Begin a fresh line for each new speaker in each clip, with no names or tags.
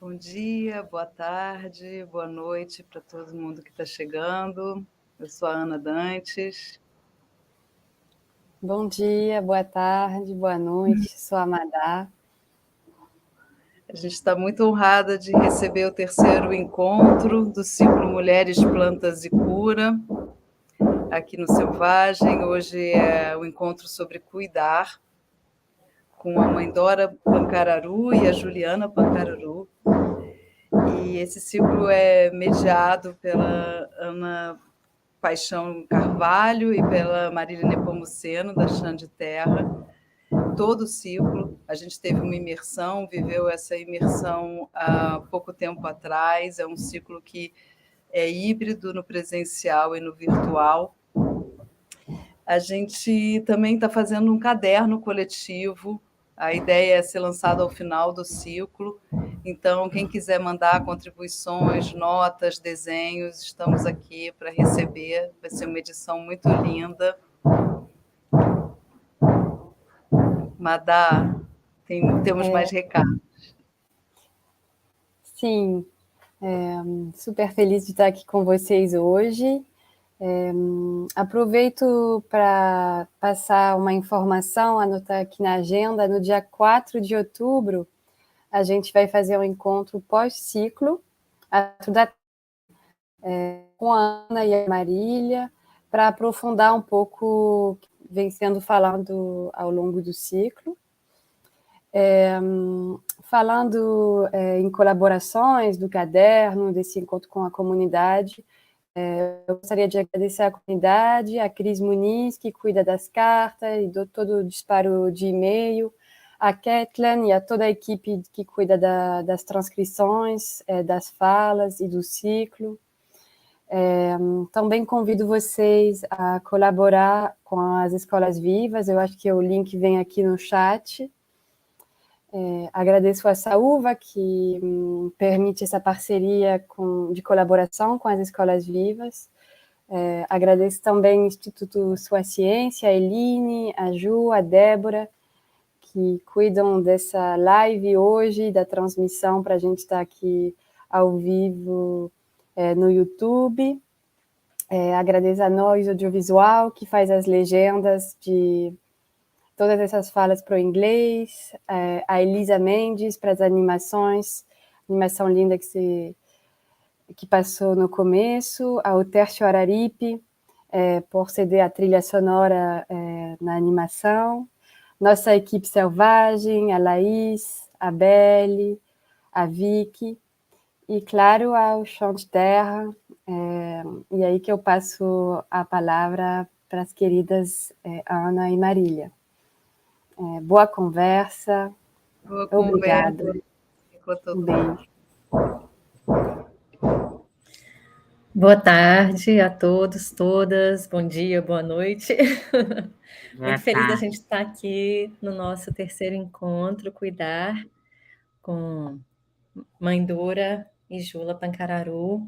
Bom dia, boa tarde, boa noite para todo mundo que está chegando. Eu sou a Ana Dantes.
Bom dia, boa tarde, boa noite, sou a Madá.
A gente está muito honrada de receber o terceiro encontro do ciclo Mulheres, Plantas e Cura, aqui no Selvagem. Hoje é o encontro sobre cuidar, com a mãe Dora Pancararu e a Juliana Pancararu. E esse ciclo é mediado pela Ana Paixão Carvalho e pela Marília Nepomuceno, da Chã de Terra. Todo o ciclo, a gente teve uma imersão, viveu essa imersão há pouco tempo atrás, é um ciclo que é híbrido no presencial e no virtual. A gente também está fazendo um caderno coletivo, a ideia é ser lançado ao final do ciclo, então quem quiser mandar contribuições, notas, desenhos, estamos aqui para receber, vai ser uma edição muito linda. Madá, temos mais recados.
Sim, super feliz de estar aqui com vocês hoje. Aproveito para passar uma informação, anotar aqui na agenda, no dia 4 de outubro, a gente vai fazer um encontro pós-ciclo, com a Ana e a Marília, para aprofundar um pouco o que vem sendo falado ao longo do ciclo. Falando em colaborações do caderno, desse encontro com a comunidade, eu gostaria de agradecer à comunidade, a Cris Muniz, que cuida das cartas e do todo o disparo de e-mail, a Kathleen e a toda a equipe que cuida das transcrições, das falas e do ciclo. Também convido vocês a colaborar com as Escolas Vivas, eu acho que o link vem aqui no chat. Agradeço a Saúva, que permite essa parceria de colaboração com as Escolas Vivas. Agradeço também o Instituto Sua Ciência, a Eline, a Ju, a Débora, que cuidam dessa live hoje, da transmissão, para a gente estar aqui ao vivo no YouTube. Agradeço a Nós Audiovisual, que faz as legendas de todas essas falas para o inglês, a Elisa Mendes para as animações, animação linda que passou no começo, a Tércio Araripe, por ceder a trilha sonora na animação, nossa equipe selvagem, a Laís, a Belle, a Vicky, e claro, ao Chão de Terra, e aí que eu passo a palavra para as queridas Ana e Marília. Boa conversa.
Boa
obrigada.
Conversa.
Um beijo.
Boa tarde a todos, todas. Bom dia, boa noite. Muito feliz da gente estar aqui no nosso terceiro encontro, Cuidar, com Mãe Dora e Jula Pancararu,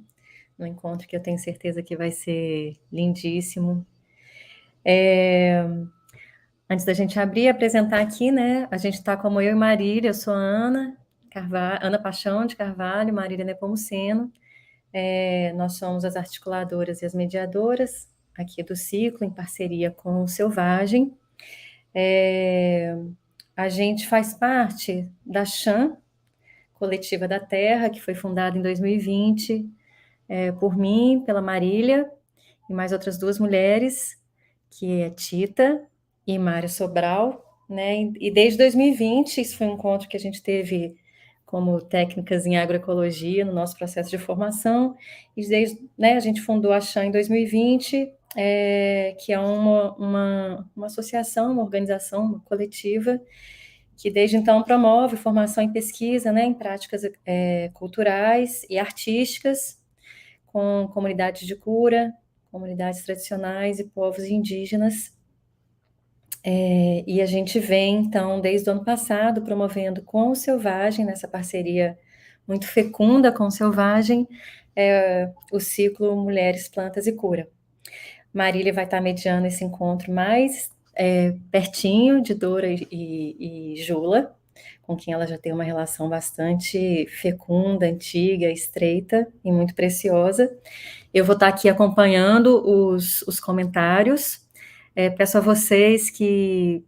um encontro que eu tenho certeza que vai ser lindíssimo. Antes da gente abrir e apresentar aqui, né, a gente está como eu e Marília, eu sou a Ana Paixão de Carvalho, Marília Nepomuceno. Nós somos as articuladoras e as mediadoras aqui do ciclo, em parceria com o Selvagem. A gente faz parte da Chã, Coletiva da Terra, que foi fundada em 2020 por mim, pela Marília, e mais outras duas mulheres, que é Tita e Mário Sobral, né? E desde 2020, isso foi um encontro que a gente teve como técnicas em agroecologia no nosso processo de formação, e desde, né, a gente fundou a Chã em 2020, que é uma associação, uma organização, uma coletiva, que desde então promove formação em pesquisa, né, em práticas culturais e artísticas, com comunidades de cura, comunidades tradicionais e povos indígenas. E a gente vem, então, desde o ano passado, promovendo com o Selvagem, nessa parceria muito fecunda com o Selvagem, o ciclo Mulheres, Plantas e Cura. Marília vai estar mediando esse encontro mais pertinho de Dora e Jula, com quem ela já tem uma relação bastante fecunda, antiga, estreita e muito preciosa. Eu vou estar aqui acompanhando os comentários. Peço a vocês que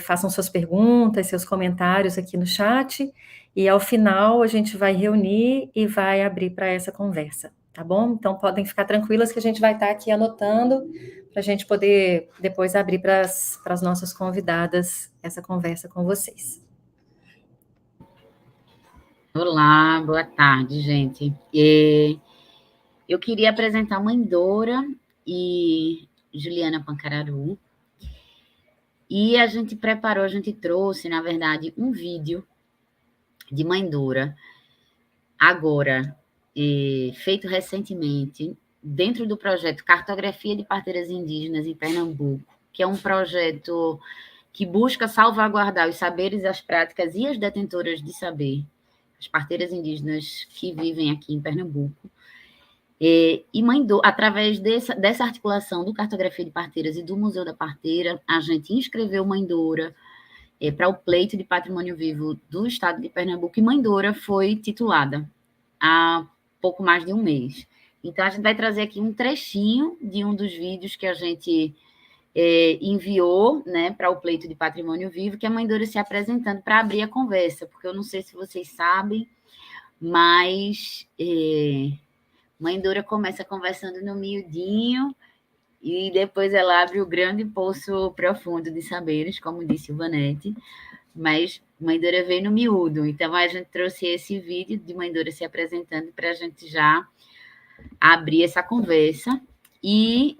façam suas perguntas, seus comentários aqui no chat, e ao final a gente vai reunir e vai abrir para essa conversa, tá bom? Então podem ficar tranquilas que a gente vai estar aqui anotando para a gente poder depois abrir para as nossas convidadas essa conversa com vocês.
Olá, boa tarde, gente. Eu queria apresentar Mãe Dora e Juliana Pancararu. E a gente trouxe, na verdade, um vídeo de Mãe Dora, agora, feito recentemente, dentro do projeto Cartografia de Parteiras Indígenas em Pernambuco, que é um projeto que busca salvaguardar os saberes, as práticas e as detentoras de saber, as parteiras indígenas que vivem aqui em Pernambuco. E Mãe Dora, através dessa articulação do Cartografia de Parteiras e do Museu da Parteira, a gente inscreveu Mãe Dora para o pleito de patrimônio vivo do estado de Pernambuco, e Mãe Dora foi titulada há pouco mais de um mês. Então, a gente vai trazer aqui um trechinho de um dos vídeos que a gente enviou, né, para o pleito de patrimônio vivo, que é a Mãe Dora se apresentando para abrir a conversa, porque eu não sei se vocês sabem, mas Mãe Dora começa conversando no miudinho e depois ela abre o grande poço profundo de saberes, como disse o Vanete, mas Mãe Dora veio no miúdo. Então, a gente trouxe esse vídeo de Mãe Dora se apresentando para a gente já abrir essa conversa. E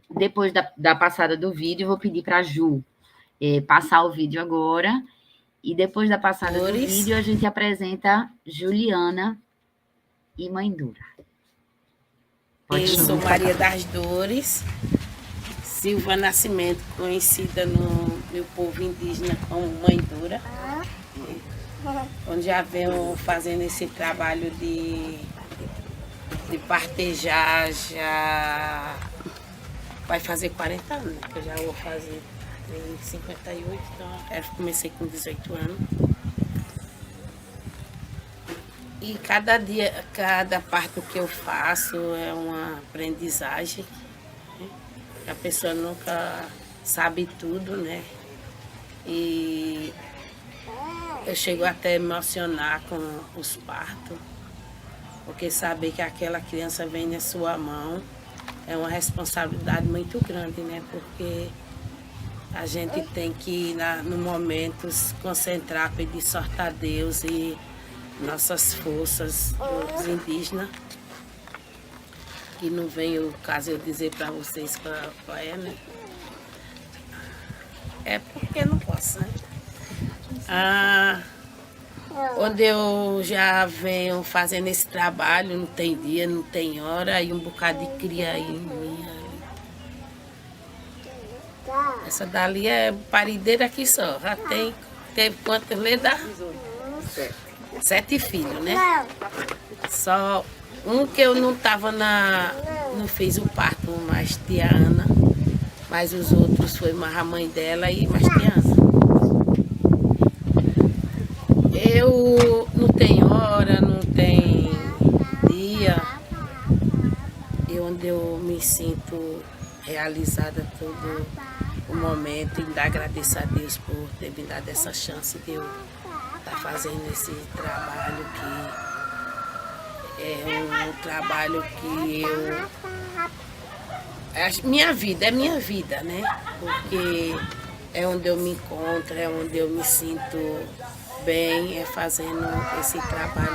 depois da passada do vídeo, eu vou pedir para a Ju passar o vídeo agora. E depois da passada do vídeo, a gente apresenta Juliana e Mãe Dora.
Eu sou Maria das Dores, Silva Nascimento, conhecida no meu povo indígena como Mãe Dora, onde já venho fazendo esse trabalho de partejar, já vai fazer 40 anos, que eu já vou fazer em 58, então eu comecei com 18 anos. E cada dia, cada parte que eu faço é uma aprendizagem, né? A pessoa nunca sabe tudo, né? E eu chego até a emocionar com os partos, porque saber que aquela criança vem na sua mão é uma responsabilidade muito grande, né? Porque a gente tem que, no momento, se concentrar, pedir sorte a Deus e nossas forças dos indígenas, que não vem o caso eu dizer para vocês qual é, né? É porque não posso, né? Onde eu já venho fazendo esse trabalho, não tem dia, não tem hora, e um bocado de cria aí em mim. Essa dali é parideira aqui só, já teve quantos ledas? 7 filhos, né? Só um que eu não estava não fiz o parto, mais tia Ana, mas os outros foi mais a mãe dela e mais tia Ana. Eu não tenho hora, não tem dia, e onde eu me sinto realizada todo o momento, e ainda agradeço a Deus por ter me dado essa chance de eu estar fazendo esse trabalho, que é um trabalho que é minha vida, né? Porque é onde eu me encontro, é onde eu me sinto bem, é fazendo esse trabalho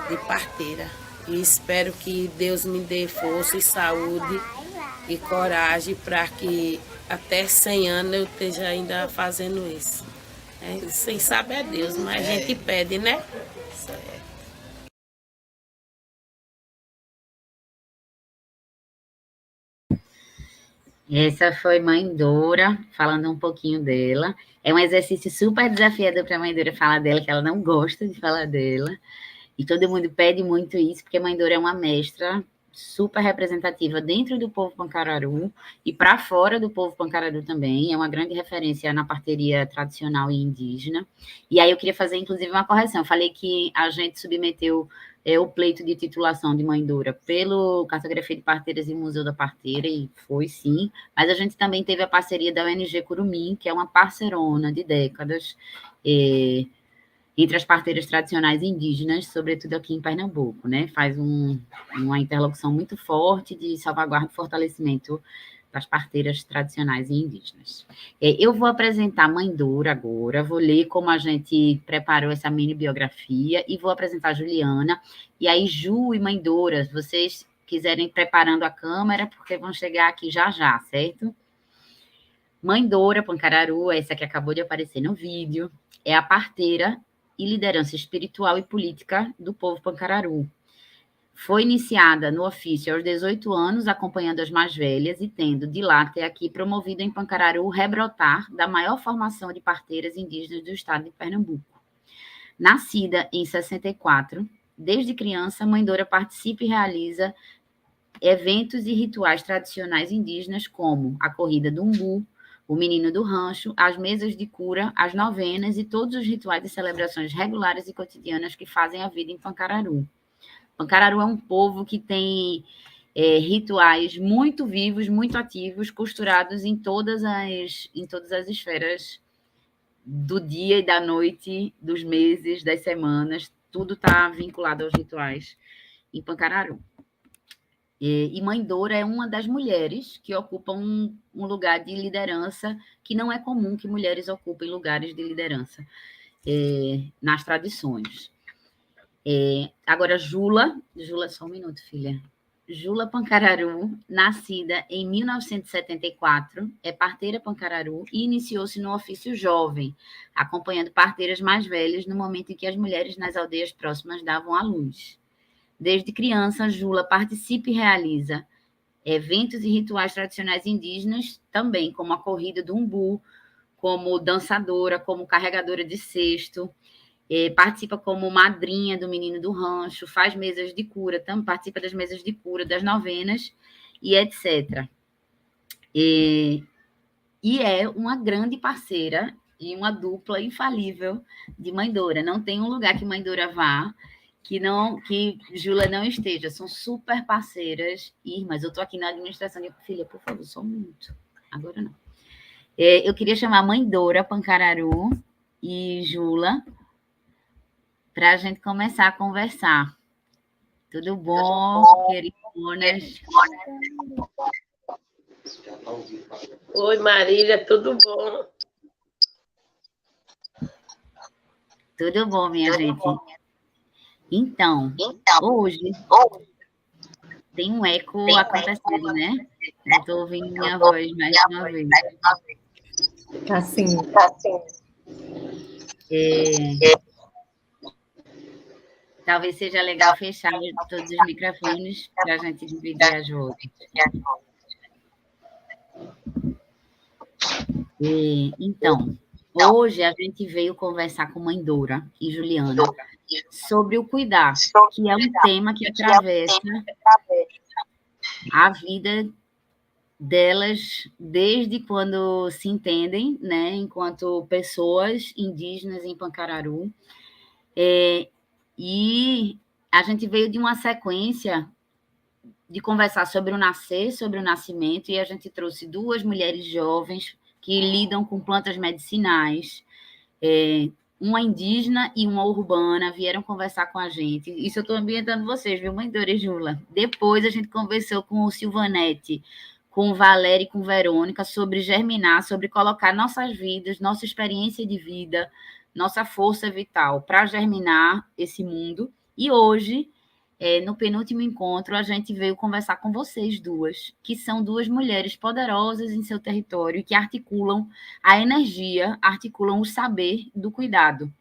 de parteira. E espero que Deus me dê força e saúde e coragem para que até 100 anos eu esteja ainda fazendo isso. Sem saber é Deus, mas a gente pede, né?
Essa foi Mãe Dora, falando um pouquinho dela. É um exercício super desafiador para a Mãe Dora falar dela, que ela não gosta de falar dela. E todo mundo pede muito isso, porque a Mãe Dora é uma mestra super representativa dentro do povo pancararu e para fora do povo pancararu também. É uma grande referência na parteria tradicional e indígena. E aí eu queria fazer, inclusive, uma correção. Eu falei que a gente submeteu o pleito de titulação de Mãe Dora pelo Cartografia de Parteiras e Museu da Parteira, e foi sim, mas a gente também teve a parceria da ONG Curumim, que é uma parceirona de décadas, entre as parteiras tradicionais indígenas, sobretudo aqui em Pernambuco, né? Faz uma interlocução muito forte de salvaguarda e fortalecimento das parteiras tradicionais e indígenas. Eu vou apresentar a Mãe Dora agora, vou ler como a gente preparou essa mini biografia e vou apresentar a Juliana. E aí, Ju e Mãe Dora, vocês quiserem ir preparando a câmera, porque vão chegar aqui já já, certo? Mãe Dora Pancararu, essa que acabou de aparecer no vídeo, é a parteira e liderança espiritual e política do povo pancararu. Foi iniciada no ofício aos 18 anos, acompanhando as mais velhas e tendo, de lá até aqui, promovido em Pancararu o rebrotar da maior formação de parteiras indígenas do estado de Pernambuco. Nascida em 64, desde criança, Mãe Dora participa e realiza eventos e rituais tradicionais indígenas como a corrida do umbu, o menino do rancho, as mesas de cura, as novenas e todos os rituais e celebrações regulares e cotidianas que fazem a vida em Pancararu. Pancararu é um povo que tem rituais muito vivos, muito ativos, costurados em todas as esferas do dia e da noite, dos meses, das semanas, tudo está vinculado aos rituais em Pancararu. E Mãe Dora é uma das mulheres que ocupam um lugar de liderança que não é comum que mulheres ocupem lugares de liderança nas tradições. Agora, Jula, só um minuto, filha. Jula Pancararu, nascida em 1974, é parteira Pancararu e iniciou-se no ofício jovem, acompanhando parteiras mais velhas no momento em que as mulheres nas aldeias próximas davam à luz. Desde criança, Jula participa e realiza eventos e rituais tradicionais indígenas, também como a corrida do umbu, como dançadora, como carregadora de cesto, participa como madrinha do menino do rancho, faz mesas de cura, participa das mesas de cura, das novenas e etc. E é uma grande parceira e uma dupla infalível de Mãe Dora. Não tem um lugar que Mãe Dora vá que Jula não esteja. São super parceiras e irmãs. Eu estou aqui na administração de... Filha, por favor, só um minuto. Agora não. Eu queria chamar Mãe Dora Pancararu e Jula para a gente começar a conversar. Tudo bom, queridonas?
Oi, Marília, tudo bom?
Tudo bom, minha gente? Então, hoje tem um eco acontecendo, né? Eu estou ouvindo minha voz mais uma vez.
Tá sim.
Talvez seja legal fechar todos os microfones para a gente dividir as vozes. Então, hoje a gente veio conversar com Mãe Dora e Juliana sobre o cuidar, que é um tema que atravessa a vida delas desde quando se entendem, né, enquanto pessoas indígenas em Pancararu. E a gente veio de uma sequência de conversar sobre o nascer, sobre o nascimento, e a gente trouxe duas mulheres jovens que lidam com plantas medicinais, uma indígena e uma urbana, vieram conversar com a gente. Isso eu estou ambientando vocês, viu, Mãe Dora e Jula? Depois a gente conversou com o Silvanete, com Valéria e com Verônica sobre germinar, sobre colocar nossas vidas, nossa experiência de vida, nossa força vital para germinar esse mundo. E hoje no penúltimo encontro, a gente veio conversar com vocês duas, que são duas mulheres poderosas em seu território, que articulam a energia, articulam o saber do cuidado.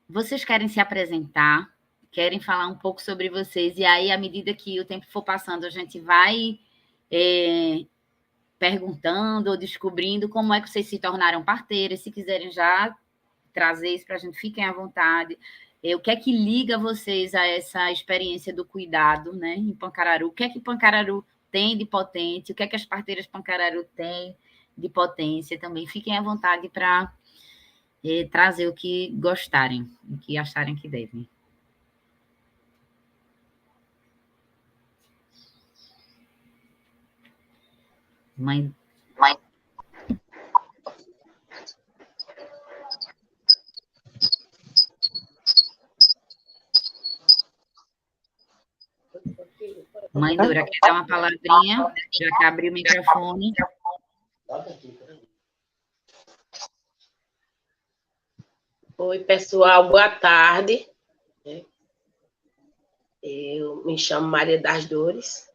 Vocês querem se apresentar, querem falar um pouco sobre vocês, e aí, à medida que o tempo for passando, a gente vai perguntando ou descobrindo como é que vocês se tornaram parteiras. Se quiserem já trazer isso para a gente, fiquem à vontade. O que é que liga vocês a essa experiência do cuidado, né, em Pancararu? O que é que Pancararu tem de potente? O que é que as parteiras Pancararu têm de potência também? Fiquem à vontade para trazer o que gostarem, o que acharem que devem. Mãe Dora, quer dar uma palavrinha? Já que abriu o microfone.
Oi, pessoal, boa tarde. Eu me chamo Maria das Dores.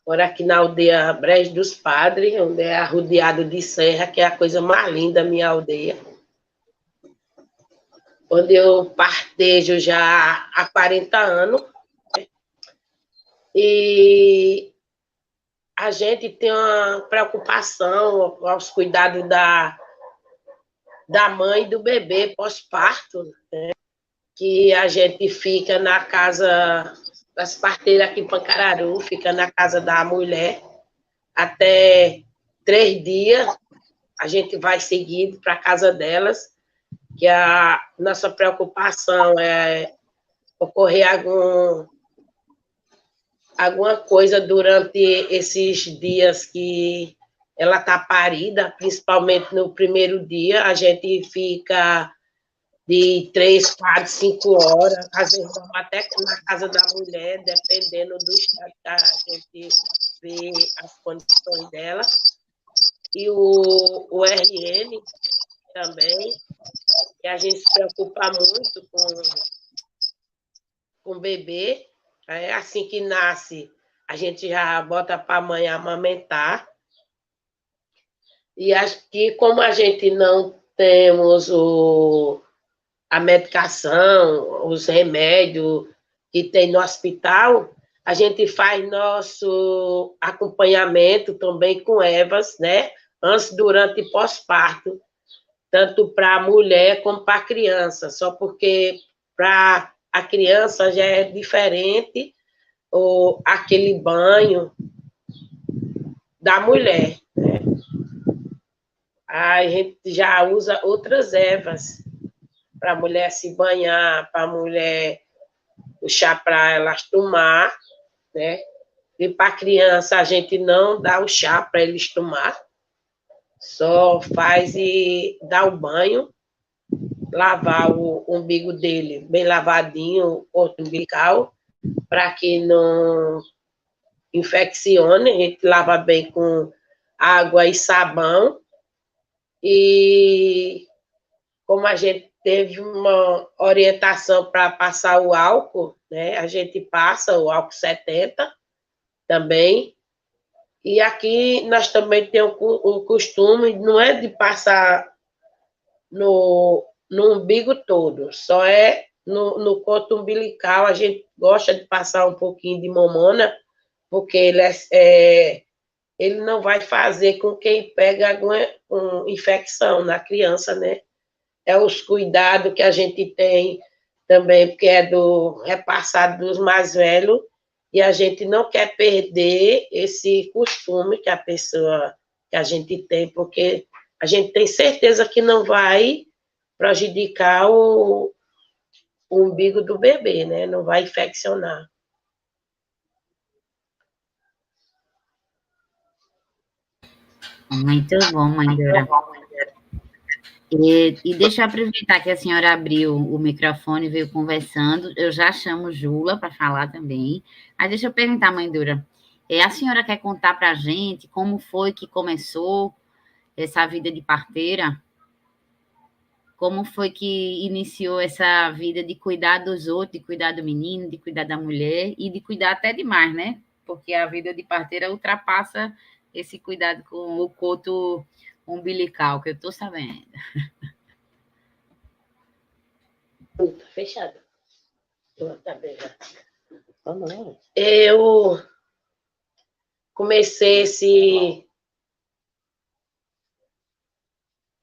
Moro aqui na aldeia Brejo dos Padres, onde é arrodeado de serra, que é a coisa mais linda da minha aldeia. Onde eu partejo já há 40 anos. E a gente tem uma preocupação aos cuidados da mãe e do bebê pós-parto, né? Que a gente fica na casa das parteiras aqui em Pancararu, fica na casa da mulher até 3 dias. A gente vai seguindo para a casa delas, que a nossa preocupação é ocorrer alguma coisa durante esses dias que ela está parida, principalmente no primeiro dia. A gente fica de 3, 4, 5 horas, às vezes vamos até na casa da mulher, dependendo do estado que a gente vê as condições dela. E o RN também, que a gente se preocupa muito com o bebê. Assim que nasce, a gente já bota para a mãe amamentar. E acho que, como a gente não temos a medicação, os remédios que tem no hospital, a gente faz nosso acompanhamento também com ervas, né? Antes, durante e pós-parto, tanto para a mulher como para a criança, só porque para a criança já é diferente aquele banho da mulher, né? A gente já usa outras ervas para a mulher se banhar, para a mulher, o chá para elas tomar, né? E para a criança a gente não dá o chá para eles tomar, só faz e dá o banho, lavar o umbigo dele bem lavadinho, o corpo umbilical, para que não infeccione. A gente lava bem com água e sabão. E como a gente teve uma orientação para passar o álcool, né? A gente passa o álcool 70 também. E aqui nós também temos o costume, não é de passar no umbigo todo, só é no corpo umbilical. A gente gosta de passar um pouquinho de mamona, porque ele não vai fazer com quem pega alguma infecção na criança, né? É os cuidados que a gente tem também, porque é repassado dos mais velhos, e a gente não quer perder esse costume que a gente tem, porque a gente tem certeza que não vai prejudicar o umbigo do bebê, né? Não vai infeccionar.
Muito bom, mãe Dora. E deixa eu aproveitar que a senhora abriu o microfone e veio conversando. Eu já chamo Jula para falar também. Mas deixa eu perguntar, mãe Dora, a senhora quer contar para a gente como foi que começou essa vida de parteira? como foi que iniciou essa vida de cuidar dos outros, de cuidar do menino, de cuidar da mulher e de cuidar até demais, né? Porque a vida de parteira ultrapassa esse cuidado com o coto umbilical, que eu estou sabendo.
Tá fechado. Tá bem. Eu comecei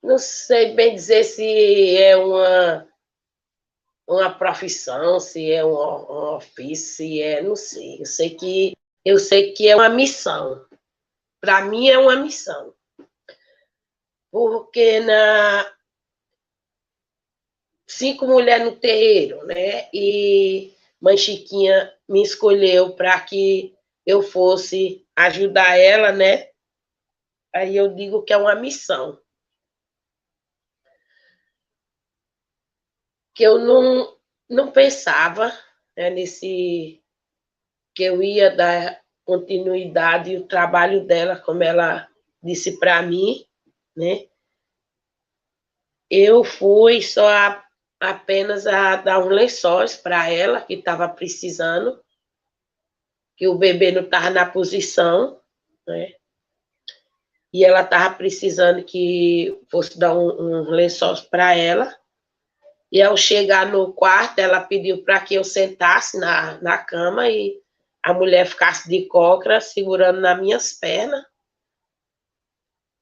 não sei bem dizer se é uma profissão, se é um ofício, se é, não sei. Eu sei que é uma missão. Para mim é uma missão. Porque 5 mulheres no terreiro, né? E Mãe Chiquinha me escolheu para que eu fosse ajudar ela, né? Aí eu digo que é uma missão. Que eu não pensava, né, que eu ia dar continuidade ao trabalho dela, como ela disse para mim, né? Eu fui só apenas a dar uns lençóis para ela, que estava precisando, que o bebê não estava na posição, né? E ela estava precisando que fosse dar uns lençóis para ela. E ao chegar no quarto, ela pediu para que eu sentasse na cama e a mulher ficasse de cócoras, segurando nas minhas pernas.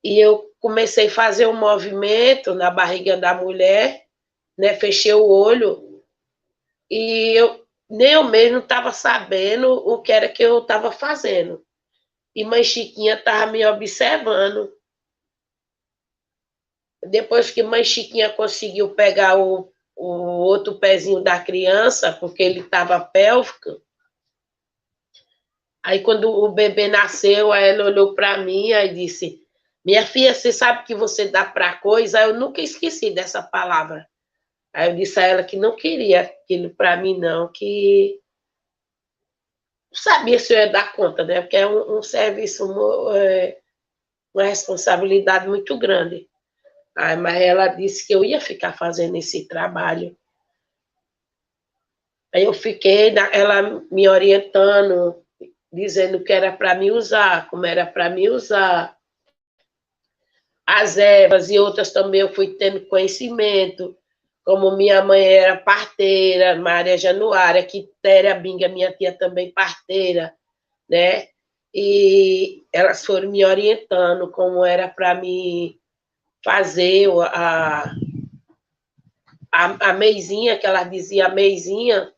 E eu comecei a fazer um movimento na barriga da mulher, né? Fechei o olho e nem eu mesmo estava sabendo o que era que eu estava fazendo. E Mãe Chiquinha estava me observando. Depois que Mãe Chiquinha conseguiu pegar o outro pezinho da criança, porque ele estava pélvico. Aí, quando o bebê nasceu, aí ela olhou para mim e disse: minha filha, você sabe que você dá para coisa? Aí eu nunca esqueci dessa palavra. Aí eu disse a ela que não queria aquilo para mim, não, que não sabia se eu ia dar conta, né? Porque é um serviço, uma responsabilidade muito grande. Aí, mas ela disse que eu ia ficar fazendo esse trabalho. Aí eu fiquei, ela me orientando, dizendo que era para me usar, como era para me usar. As ervas e outras também eu fui tendo conhecimento, como minha mãe era parteira, Maria Januária, Quitéria Binga, minha tia também parteira, né? E elas foram me orientando como era para me fazer a meizinha, que ela dizia a meizinha.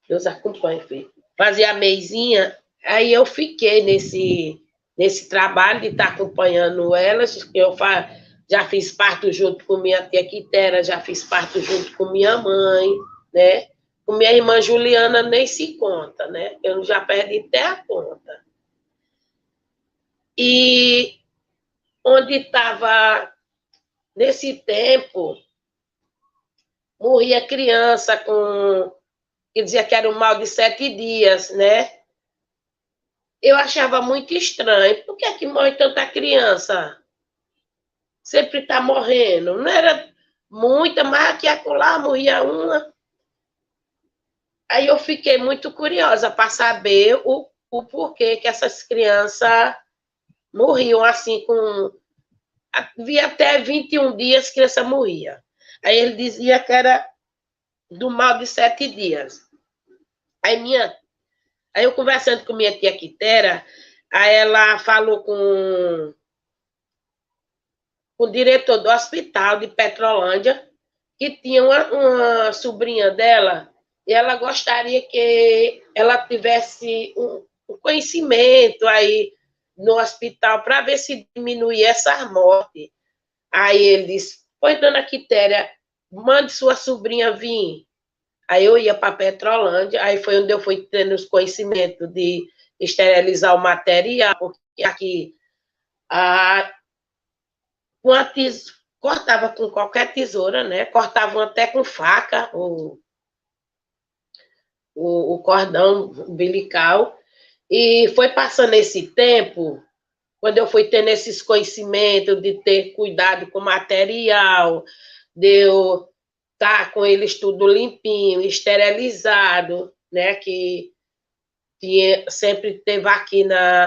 Deus acompanhe, filho. Fazer a meizinha, aí eu fiquei nesse trabalho de estar acompanhando elas. Já fiz parto junto com minha tia Quitéria, já fiz parto junto com minha mãe, né? Com minha irmã Juliana nem se conta, né? Eu já perdi até a conta. E onde estava, nesse tempo, morria criança que dizia que era um mal de 7 dias, né? Eu achava muito estranho. Por que é que morre tanta criança? Sempre está morrendo. Não era muita, mas aqui acolá morria uma. Aí eu fiquei muito curiosa para saber o porquê que essas crianças morriam assim Havia até 21 dias que criança morria. Aí ele dizia que era do mal de 7 dias. Aí eu conversando com minha tia Quitéria, aí ela falou com o diretor do hospital de Petrolândia, que tinha uma sobrinha dela, e ela gostaria que ela tivesse um conhecimento aí no hospital para ver se diminuía essa morte. Aí ele disse: pois, dona Quitéria, mande sua sobrinha vir. Aí eu ia para Petrolândia, aí foi onde eu fui tendo os conhecimentos de esterilizar o material, porque aqui cortava com qualquer tesoura, né? Cortavam até com faca o cordão umbilical. E foi passando esse tempo, quando eu fui tendo esses conhecimentos de ter cuidado com o material, de eu estar com eles tudo limpinho, esterilizado, né? Que sempre teve aqui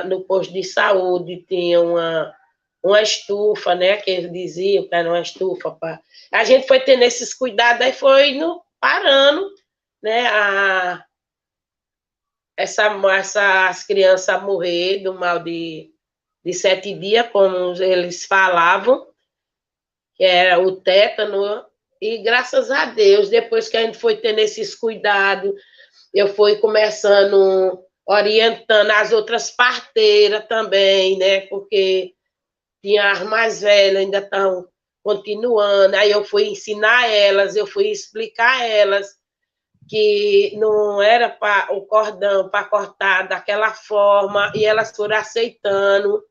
no posto de saúde, tinha uma estufa, né? Que eles diziam que era uma estufa. A gente foi tendo esses cuidados, aí foi parando, né? Essas crianças a morrer do mal de 7 dias, como eles falavam, que era o tétano, e graças a Deus, depois que a gente foi tendo esses cuidados, eu fui começando, orientando as outras parteiras também, né? Porque tinha as mais velhas, ainda estão continuando, aí eu fui ensinar elas, eu fui explicar a elas que não era o cordão para cortar daquela forma, e elas foram aceitando,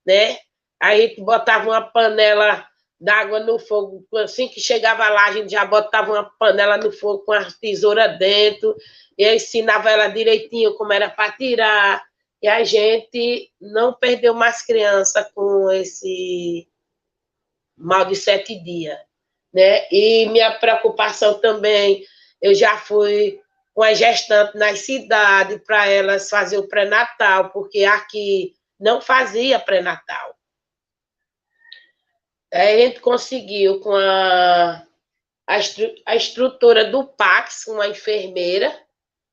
né? Aí a gente botava uma panela d'água no fogo, assim que chegava lá, a gente já botava uma panela no fogo com a tesoura dentro, e eu ensinava ela direitinho como era para tirar, e a gente não perdeu mais criança com esse mal de 7 dias, né? E minha preocupação também, eu já fui com as gestantes nas cidades para elas fazer o pré-natal, porque aqui não fazia pré-natal. Aí a gente conseguiu com a estrutura do Pax, uma enfermeira,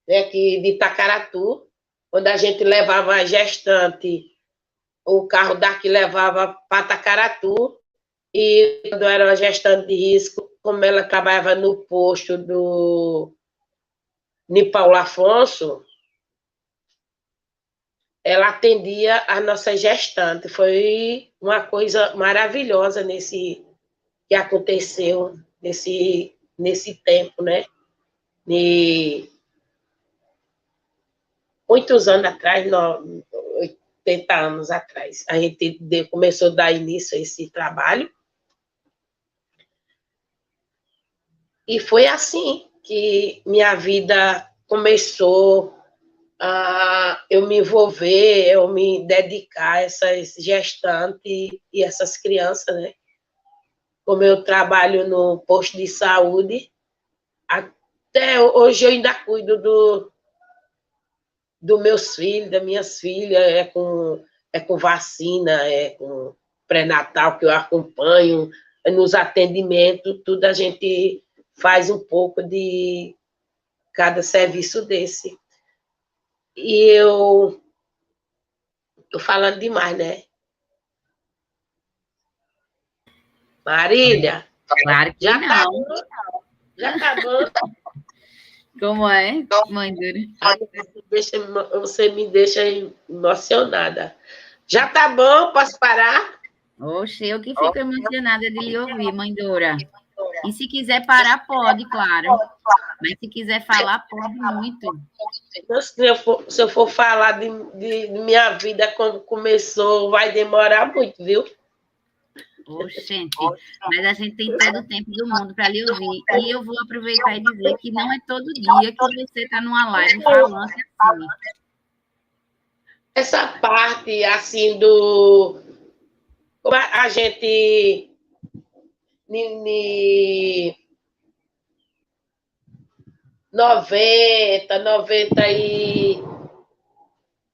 né, de Itacaratu, onde a gente levava a gestante, o carro daqui levava para Itacaratu, e quando era uma gestante de risco, como ela trabalhava no posto do Paulo Afonso, ela atendia a nossa gestante. Foi uma coisa maravilhosa que aconteceu nesse tempo, né? E muitos anos atrás, 80 anos atrás, a gente começou a dar início a esse trabalho. E foi assim que minha vida começou a eu me envolver, eu me dedicar a essas gestantes e essas crianças, né? Como eu trabalho no posto de saúde, até hoje eu ainda cuido dos meus filhos, das minhas filhas, é com vacina, é com pré-natal que eu acompanho, nos atendimentos, tudo a gente faz um pouco de cada serviço desse. E eu tô falando demais, né? Marília?
Claro que
já
não.
Tá bom, já tá bom.
Como é, mãe dura?
Você me deixa emocionada. Já tá bom? Posso parar?
Oxe, eu que fico emocionada de lhe ouvir, mãe Dora. E se quiser parar, pode, claro. Mas se quiser falar, pode muito.
Se eu for falar de minha vida, quando começou, vai demorar muito, viu?
Oxente, mas a gente tem todo o tempo do mundo para lhe ouvir. E eu vou aproveitar e dizer que não é todo dia que você está numa live falando assim.
Essa parte, assim, do... Como a gente...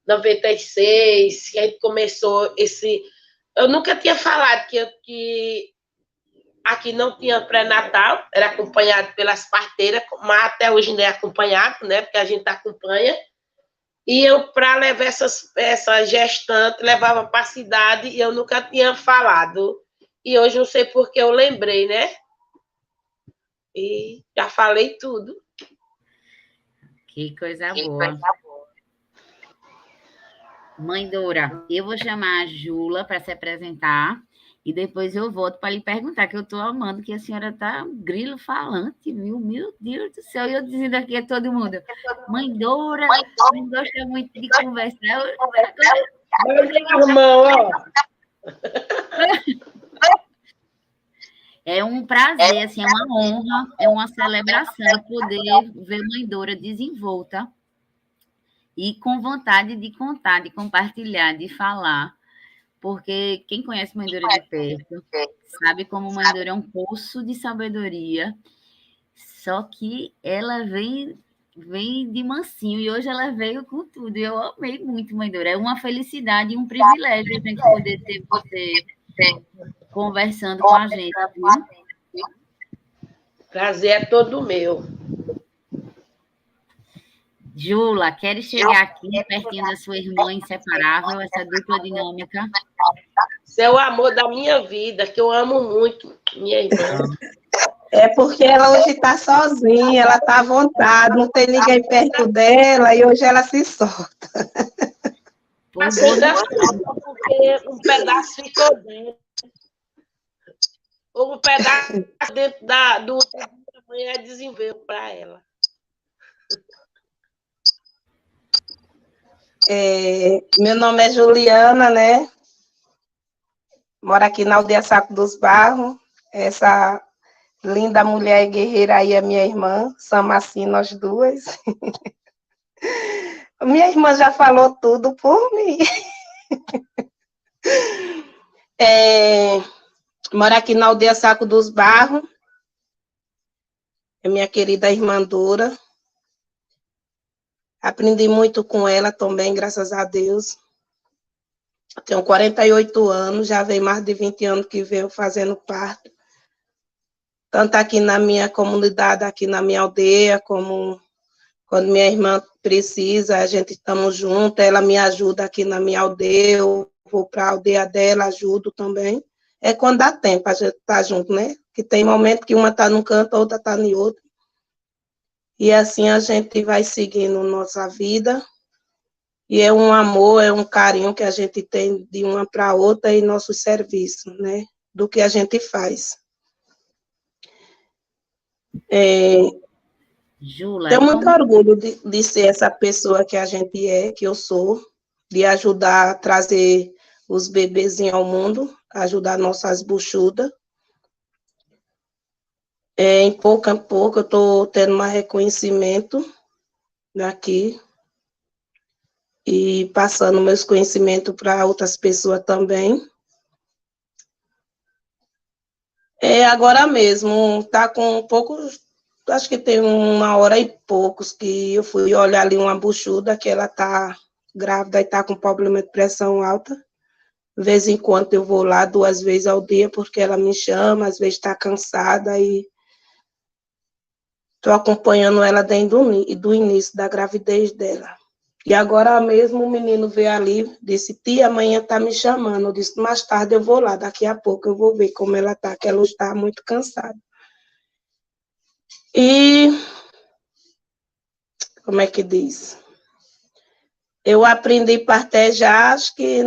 96, que a gente começou esse... Eu nunca tinha falado que aqui não tinha pré-natal, era acompanhado pelas parteiras, mas até hoje não é acompanhado, né? Porque a gente acompanha. E eu, para levar essa gestante, levava para a cidade e eu nunca tinha falado. E hoje não sei por que eu lembrei, né? E já falei tudo.
Que coisa boa. Mãe Dora, eu vou chamar a Jula para se apresentar e depois eu volto para lhe perguntar, que eu estou amando que a senhora está grilo falante, viu? Meu Deus do céu, e eu dizendo aqui a todo mundo, Mãe Dora, não gosta muito de conversar.
Irmão, ó.
É um prazer, assim, é uma honra, é uma celebração poder ver Mãe Dora desenvolta e com vontade de contar, de compartilhar, de falar, porque quem conhece Mãe Dora de perto sabe como Mãe Dora é um poço de sabedoria, só que ela vem de mansinho, e hoje ela veio com tudo, e eu amei muito, Mãe Dora. É uma felicidade e um privilégio a gente poder ter você conversando com a gente, viu?
Prazer é todo meu.
Jula, queres chegar aqui pertinho da sua irmã inseparável, essa dupla dinâmica?
Você é o amor da minha vida, que eu amo muito, minha irmã.
É porque ela hoje está sozinha, ela está à vontade, não tem ninguém perto dela, e hoje ela se solta.
Porque um pedaço ficou dentro. Um pedaço dentro do amanhã desenvolveu para ela.
Meu nome é Juliana, né? Moro aqui na aldeia Saco dos Barros. Essa linda mulher e guerreira aí é minha irmã. Somos assim nós duas. Minha irmã já falou tudo por mim. Moro aqui na aldeia Saco dos Barros. É minha querida irmã Dora. Aprendi muito com ela também, graças a Deus. Tenho 48 anos, já vem mais de 20 anos que venho fazendo parto. Tanto aqui na minha comunidade, aqui na minha aldeia, como quando minha irmã precisa, a gente estamos juntos, ela me ajuda aqui na minha aldeia, eu vou para a aldeia dela, ajudo também. É quando dá tempo a gente estar junto, né? Que tem momento que uma está num canto, a outra está em outro. E assim a gente vai seguindo nossa vida. E é um amor, é um carinho que a gente tem de uma para a outra em nossos serviços, né? Do que a gente faz.
Jula,
tenho muito orgulho de ser essa pessoa que a gente é, que eu sou, de ajudar a trazer os bebezinhos ao mundo, ajudar nossas buchudas. Em pouco a pouco eu estou tendo mais reconhecimento daqui e passando meus conhecimentos para outras pessoas também. Agora mesmo, está com um pouco, acho que tem 1 hora e poucos que eu fui olhar ali uma buchuda, que ela está grávida e está com problema de pressão alta. De vez em quando eu vou lá 2 vezes ao dia, porque ela me chama, às vezes está cansada, e estou acompanhando ela desde o início da gravidez dela. E agora mesmo o menino veio ali, disse, tia, amanhã está me chamando. Eu disse, mais tarde eu vou lá, daqui a pouco eu vou ver como ela está, que ela está muito cansada. E, como é que diz? Eu aprendi partejar, acho que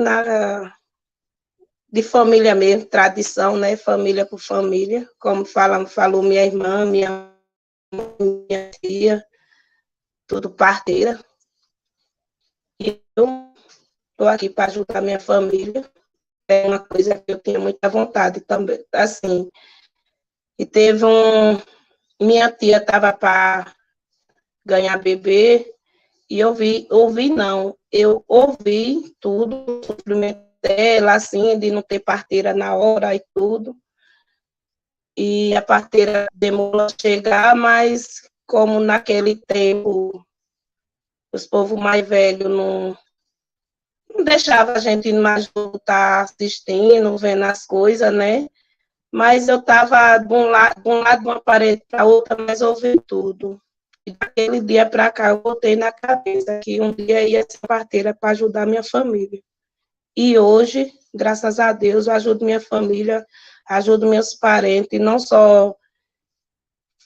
de família mesmo, tradição, né? Família por família, como falou minha irmã, minha tia, tudo parteira. E eu estou aqui para ajudar minha família. É uma coisa que eu tinha muita vontade também, assim. E teve minha tia estava para ganhar bebê, e eu ouvi tudo, o sofrimento dela, assim, de não ter parteira na hora e tudo. E a parteira demorou a chegar, mas como naquele tempo os povos mais velhos não deixavam a gente mais estar assistindo, vendo as coisas, né? Mas eu estava de um lado de uma parede para a outra, mas ouvi tudo. E daquele dia para cá eu botei na cabeça que um dia ia ser parteira para ajudar minha família. E hoje, graças a Deus, eu ajudo minha família, ajudo meus parentes, não só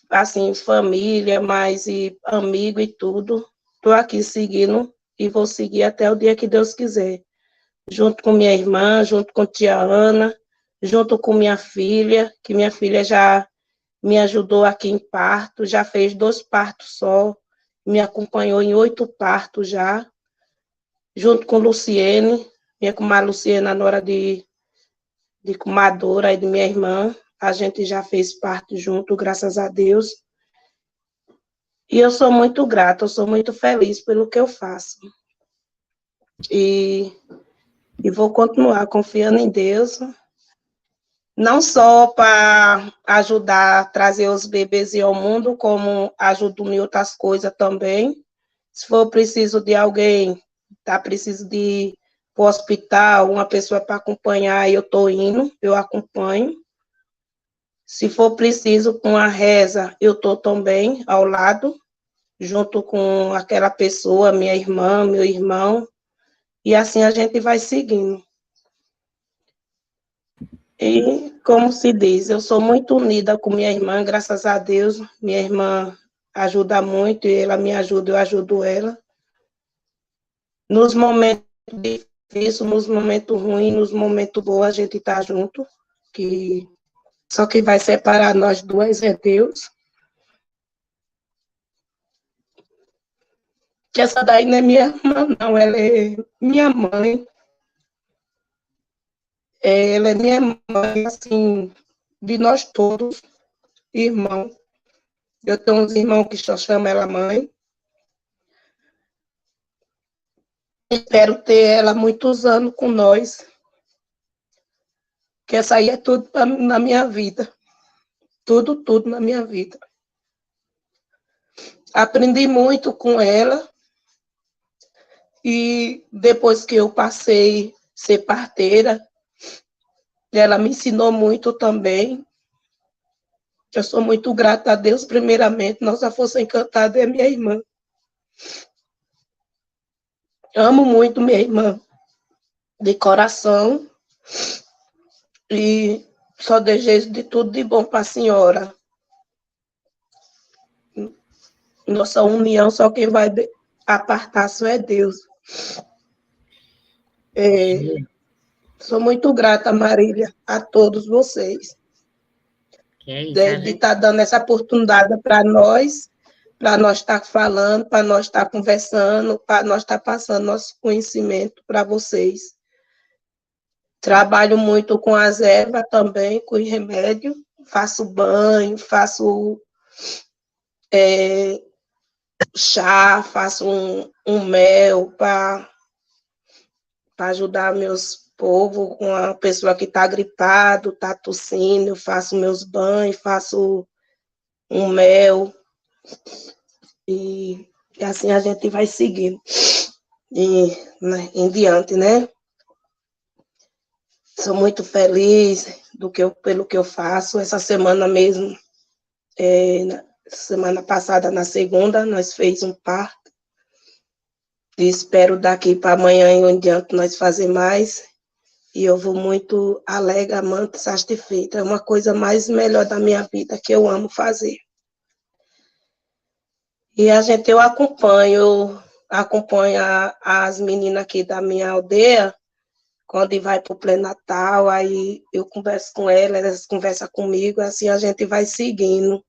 assim, família, mas e amigo e tudo. Estou aqui seguindo e vou seguir até o dia que Deus quiser. Junto com minha irmã, junto com tia Ana, junto com minha filha, que minha filha já me ajudou aqui em parto, já fez 2 partos só, me acompanhou em 8 partos já, junto com Luciene, minha comadre Luciene, na hora de comadora e de minha irmã, a gente já fez parto junto, graças a Deus. E eu sou muito grata, eu sou muito feliz pelo que eu faço. E E vou continuar confiando em Deus, não só para ajudar a trazer os bebês ao mundo, como ajudo em outras coisas também. Se for preciso de alguém, tá preciso de ir para o hospital, uma pessoa para acompanhar, eu estou indo, eu acompanho. Se for preciso com a reza, eu estou também ao lado, junto com aquela pessoa, minha irmã, meu irmão, e assim a gente vai seguindo. E, como se diz, eu sou muito unida com minha irmã, graças a Deus. Minha irmã ajuda muito, e ela me ajuda, eu ajudo ela. Nos momentos difíceis, nos momentos ruins, nos momentos bons, a gente está junto. Que só que vai separar nós duas é Deus. Que essa daí não é minha irmã, não, ela é minha mãe. Ela é minha mãe, assim, de nós todos, irmão. Eu tenho uns irmãos que só chamam ela mãe. Espero ter ela muitos anos com nós. Que essa aí é tudo na minha vida. Tudo, tudo na minha vida. Aprendi muito com ela. E depois que eu passei a ser parteira, ela me ensinou muito também. Eu sou muito grata a Deus, primeiramente. Nossa força encantada é minha irmã. Amo muito minha irmã, de coração. E só desejo de tudo de bom para a senhora. Nossa união, só quem vai apartar só é Deus. Sou muito grata, Marília, a todos vocês. De estar dando essa oportunidade para nós estar falando, para nós estar conversando, para nós estar passando nosso conhecimento para vocês. Trabalho muito com as ervas também, com remédio. Faço banho, faço chá, faço um mel para ajudar meus povos com a pessoa que está gripado, está tossindo. Eu faço meus banhos, faço um mel. E assim a gente vai seguindo em diante, né? Sou muito feliz pelo que eu faço. Essa semana mesmo, semana passada, na segunda, nós fez um parto. E espero daqui para amanhã em diante nós fazer mais. E eu vou muito alegre, amante, satisfeita. É uma coisa mais melhor da minha vida que eu amo fazer. E eu acompanho as meninas aqui da minha aldeia, quando vai para o pré-natal, aí eu converso com elas conversam comigo, assim a gente vai seguindo.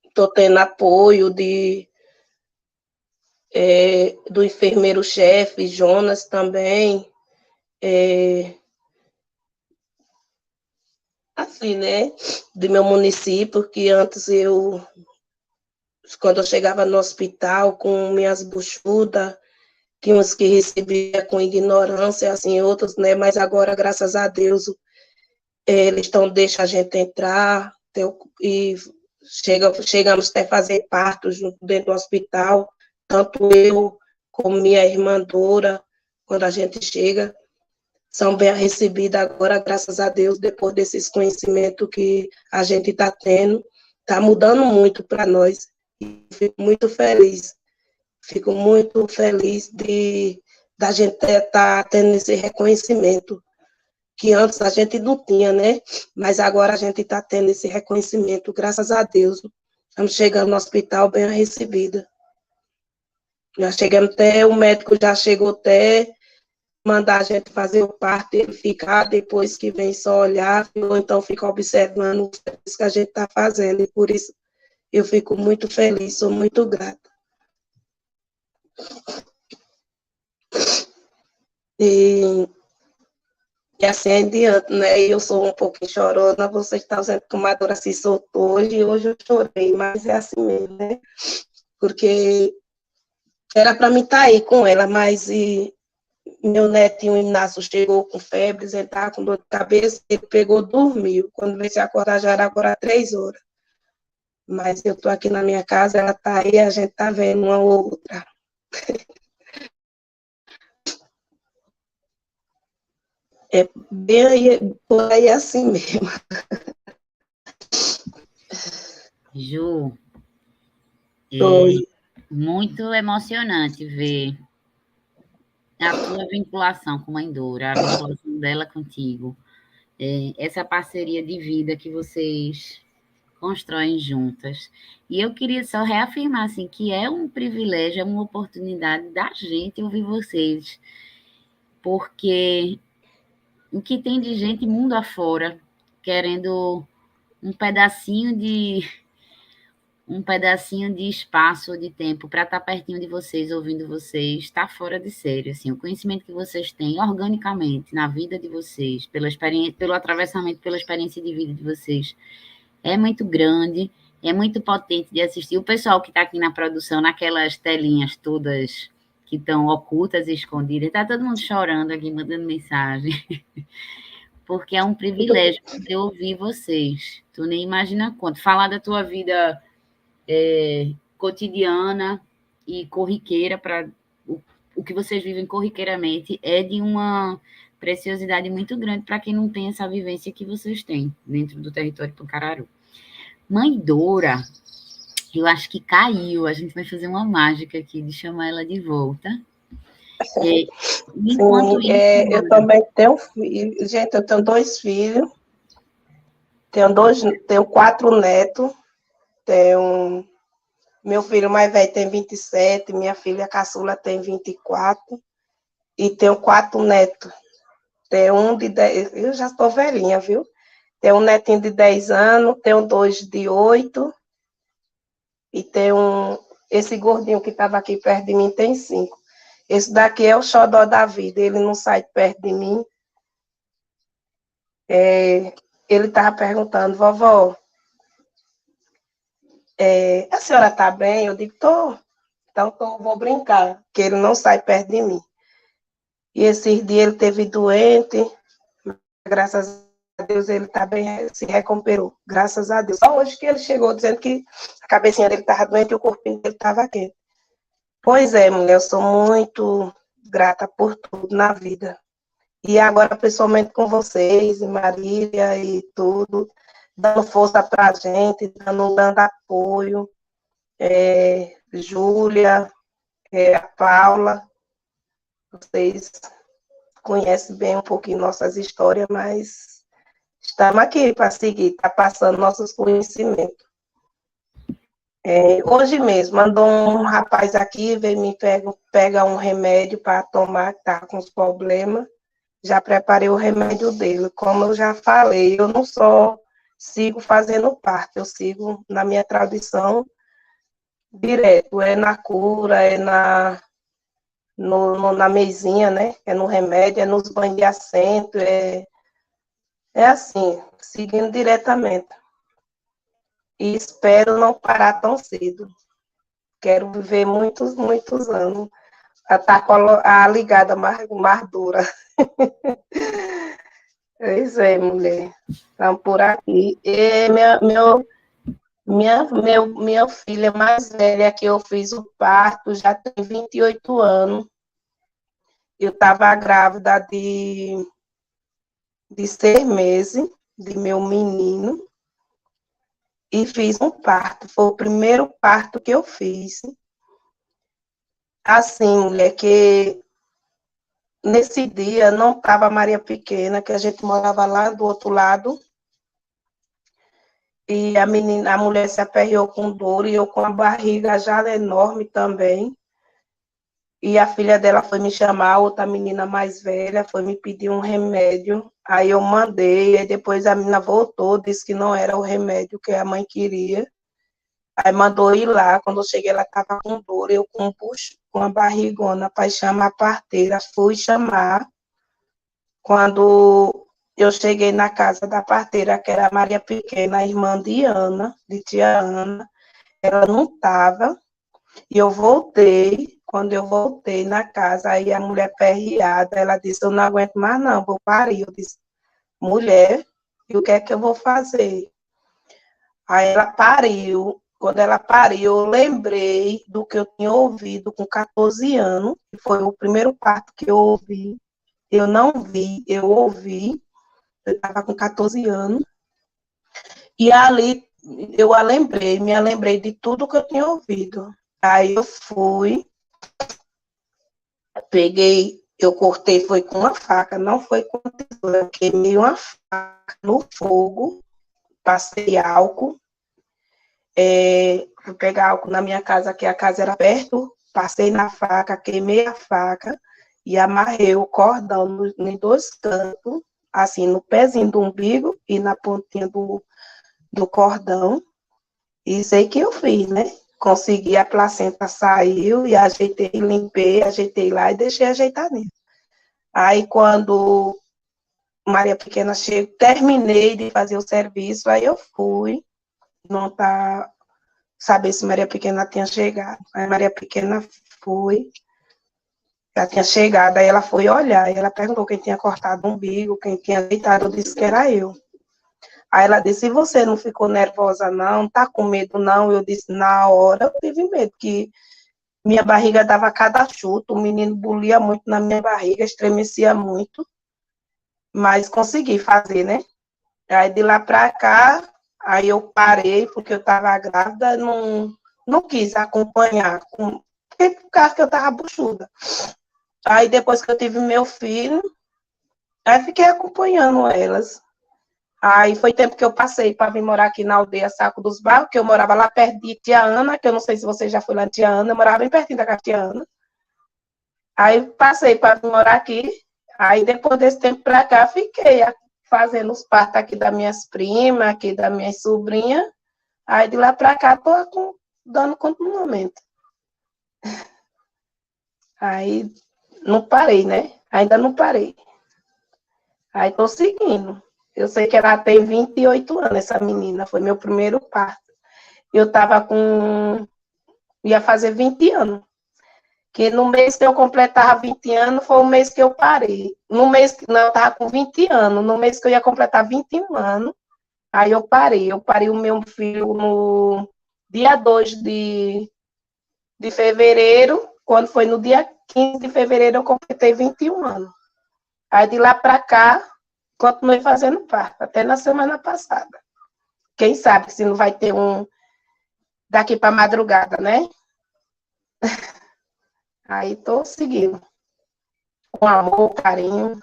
Estou tendo apoio do enfermeiro-chefe, Jonas também. Assim, né? Do meu município, que antes quando eu chegava no hospital com minhas buchudas, tinha uns que recebia com ignorância, assim, outros, né? Mas agora, graças a Deus, eles deixam a gente entrar, e chegamos até a fazer parto dentro do hospital, tanto eu como minha irmã Dora, quando a gente chega, são bem recebidas agora, graças a Deus, depois desses conhecimentos que a gente está tendo, está mudando muito para nós. E fico muito feliz da gente estar tendo esse reconhecimento, que antes a gente não tinha, né? Mas agora a gente está tendo esse reconhecimento, graças a Deus. Estamos chegando no hospital bem recebida. Já chegamos até, o médico já chegou até mandar a gente fazer o parto, ele ficar, depois que vem só olhar, ou então fica observando o que a gente está fazendo. E por isso eu fico muito feliz, sou muito grata. E assim em diante, né? Eu sou um pouquinho chorona, vocês estão vendo que uma Dora se soltou hoje, eu chorei, mas é assim mesmo, né? Porque Era para mim estar aí com ela, mas meu netinho Inácio chegou com febre, ele estava com dor de cabeça, ele pegou, dormiu. Quando veio se acordar, já era agora 3 horas. Mas eu estou aqui na minha casa, ela está aí, a gente está vendo uma ou outra. É bem aí, por aí assim mesmo.
Ju,
Oi.
muito emocionante ver a tua vinculação com Mãe Dora, a vinculação dela contigo, essa parceria de vida que vocês constroem juntas. E eu queria só reafirmar assim, que é um privilégio, é uma oportunidade da gente ouvir vocês, porque o que tem de gente mundo afora querendo um pedacinho de espaço, de tempo para estar pertinho de vocês, ouvindo vocês, está fora de série, assim, o conhecimento que vocês têm organicamente na vida de vocês, pelo atravessamento, pela experiência de vida de vocês, é muito grande, é muito potente de assistir. O pessoal que está aqui na produção, naquelas telinhas todas que estão ocultas e escondidas, está todo mundo chorando aqui, mandando mensagem, porque é um privilégio poder ouvir vocês. Tu nem imagina quanto. Falar da tua vida cotidiana e corriqueira, para o que vocês vivem corriqueiramente, é de uma preciosidade muito grande para quem não tem essa vivência que vocês têm dentro do território Pancararu. Mãe Dora, eu acho que caiu, a gente vai fazer uma mágica aqui de chamar ela de volta.
Enquanto isso, eu também tenho filho. Gente, eu tenho 2 filhos, tenho 4 netos, meu filho mais velho tem 27, minha filha caçula tem 24, e tenho 4 netos. Tem um de 10, eu já estou velhinha, viu? Tem um netinho de 10 anos, tenho 2 de 8, e tem esse gordinho que estava aqui perto de mim tem 5. Esse daqui é o xodó da vida, ele não sai perto de mim. Ele estava perguntando, vovó, a senhora está bem? Eu digo, estou. Então, vou brincar, que ele não sai perto de mim. E esses dias ele teve doente, graças a Deus ele está bem, se recuperou, graças a Deus. Só hoje que ele chegou dizendo que a cabecinha dele estava doente e o corpinho dele estava quente. Pois é, mulher, eu sou muito grata por tudo na vida. E agora, principalmente com vocês, e Marília e tudo, dando força para a gente, dando apoio. Júlia, a Paula, vocês conhecem bem um pouquinho nossas histórias, mas estamos aqui para seguir, está passando nossos conhecimentos. Hoje mesmo, mandou um rapaz aqui, veio me pega um remédio para tomar, que está com os problemas. Já preparei o remédio dele. Como eu já falei, eu não só sigo fazendo parto, eu sigo na minha tradição direto, na cura, na mesinha, né? É no remédio, é nos banhos de assento, é assim, seguindo diretamente. E espero não parar tão cedo. Quero viver muitos, muitos anos. A ligada mais dura. Pois é, mulher. Estamos por aqui. Minha filha mais velha, que eu fiz o parto, já tem 28 anos. Eu estava grávida de 6 meses, de meu menino, e fiz um parto. Foi o primeiro parto que eu fiz. Assim, mulher, que nesse dia não estava a Maria pequena, que a gente morava lá do outro lado, e a mulher se aperreou com dor, e eu com a barriga já enorme também. E a filha dela foi me chamar, outra menina mais velha, foi me pedir um remédio. Aí eu mandei, aí depois a menina voltou, disse que não era o remédio que a mãe queria. Aí mandou ir lá, quando eu cheguei ela estava com dor, eu com a barrigona para chamar a parteira, fui chamar. Quando eu cheguei na casa da parteira, que era a Maria Pequena, a irmã de Ana, de tia Ana, ela não estava, e eu voltei. quando eu voltei na casa, aí a mulher perreada, ela disse, eu não aguento mais não, vou parir. Eu disse, mulher, e o que é que eu vou fazer? Aí ela pariu. Quando ela pariu, eu lembrei do que eu tinha ouvido com 14 anos, que foi o primeiro parto que eu ouvi. Eu não vi, eu ouvi. Eu estava com 14 anos. E ali eu me lembrei de tudo que eu tinha ouvido. Aí eu fui, peguei, eu cortei, foi com uma faca, não foi com tesoura. Eu queimei uma faca no fogo, passei álcool. Fui pegar álcool na minha casa, que a casa era perto, passei na faca, queimei a faca e amarrei o cordão em dois cantos, assim, no pezinho do umbigo e na pontinha do cordão. E sei que eu fiz, né? Consegui, a placenta saiu e ajeitei, limpei, ajeitei lá e deixei ajeitadinho. Aí, quando Maria Pequena chegou, terminei de fazer o serviço, aí eu fui montar, saber se Maria Pequena tinha chegado. Aí Maria Pequena foi, já tinha chegado, aí ela foi olhar, e ela perguntou quem tinha cortado o umbigo, quem tinha deitado, eu disse que era eu. Aí ela disse, e você não ficou nervosa não, tá com medo não? Eu disse, na hora eu tive medo, que minha barriga dava cada chuto, o menino bulia muito na minha barriga, estremecia muito, mas consegui fazer, né? Aí de lá pra cá, aí eu parei, porque eu estava grávida, não quis acompanhar, por causa que eu estava buchuda. Aí depois que eu tive meu filho, aí fiquei acompanhando elas. Aí foi tempo que eu passei para vir morar aqui na aldeia Saco dos Barros, que eu morava lá perto de Tia Ana, que eu não sei se você já foi lá em Tia Ana, eu morava bem pertinho da casa de Tia Ana. Aí passei para vir morar aqui, aí depois desse tempo para cá, fiquei fazendo os partos aqui das minhas primas, aqui das minhas sobrinhas. Aí de lá para cá, estou dando continuamente. Aí não parei, né? Ainda não parei. Aí estou seguindo. Eu sei que ela tem 28 anos, essa menina. Foi meu primeiro parto. Eu estava com... ia fazer 20 anos. Que no mês que eu completava 20 anos, foi o mês que eu parei. No mês que... Não, eu estava com 20 anos. No mês que eu ia completar 21 anos, aí eu parei. Eu parei o meu filho no dia 2 de fevereiro. Quando foi no dia 15 de fevereiro, eu completei 21 anos. Aí de lá para cá, continuei fazendo parto, até na semana passada. Quem sabe se não vai ter um daqui para madrugada, né? Aí estou seguindo. Com amor, carinho.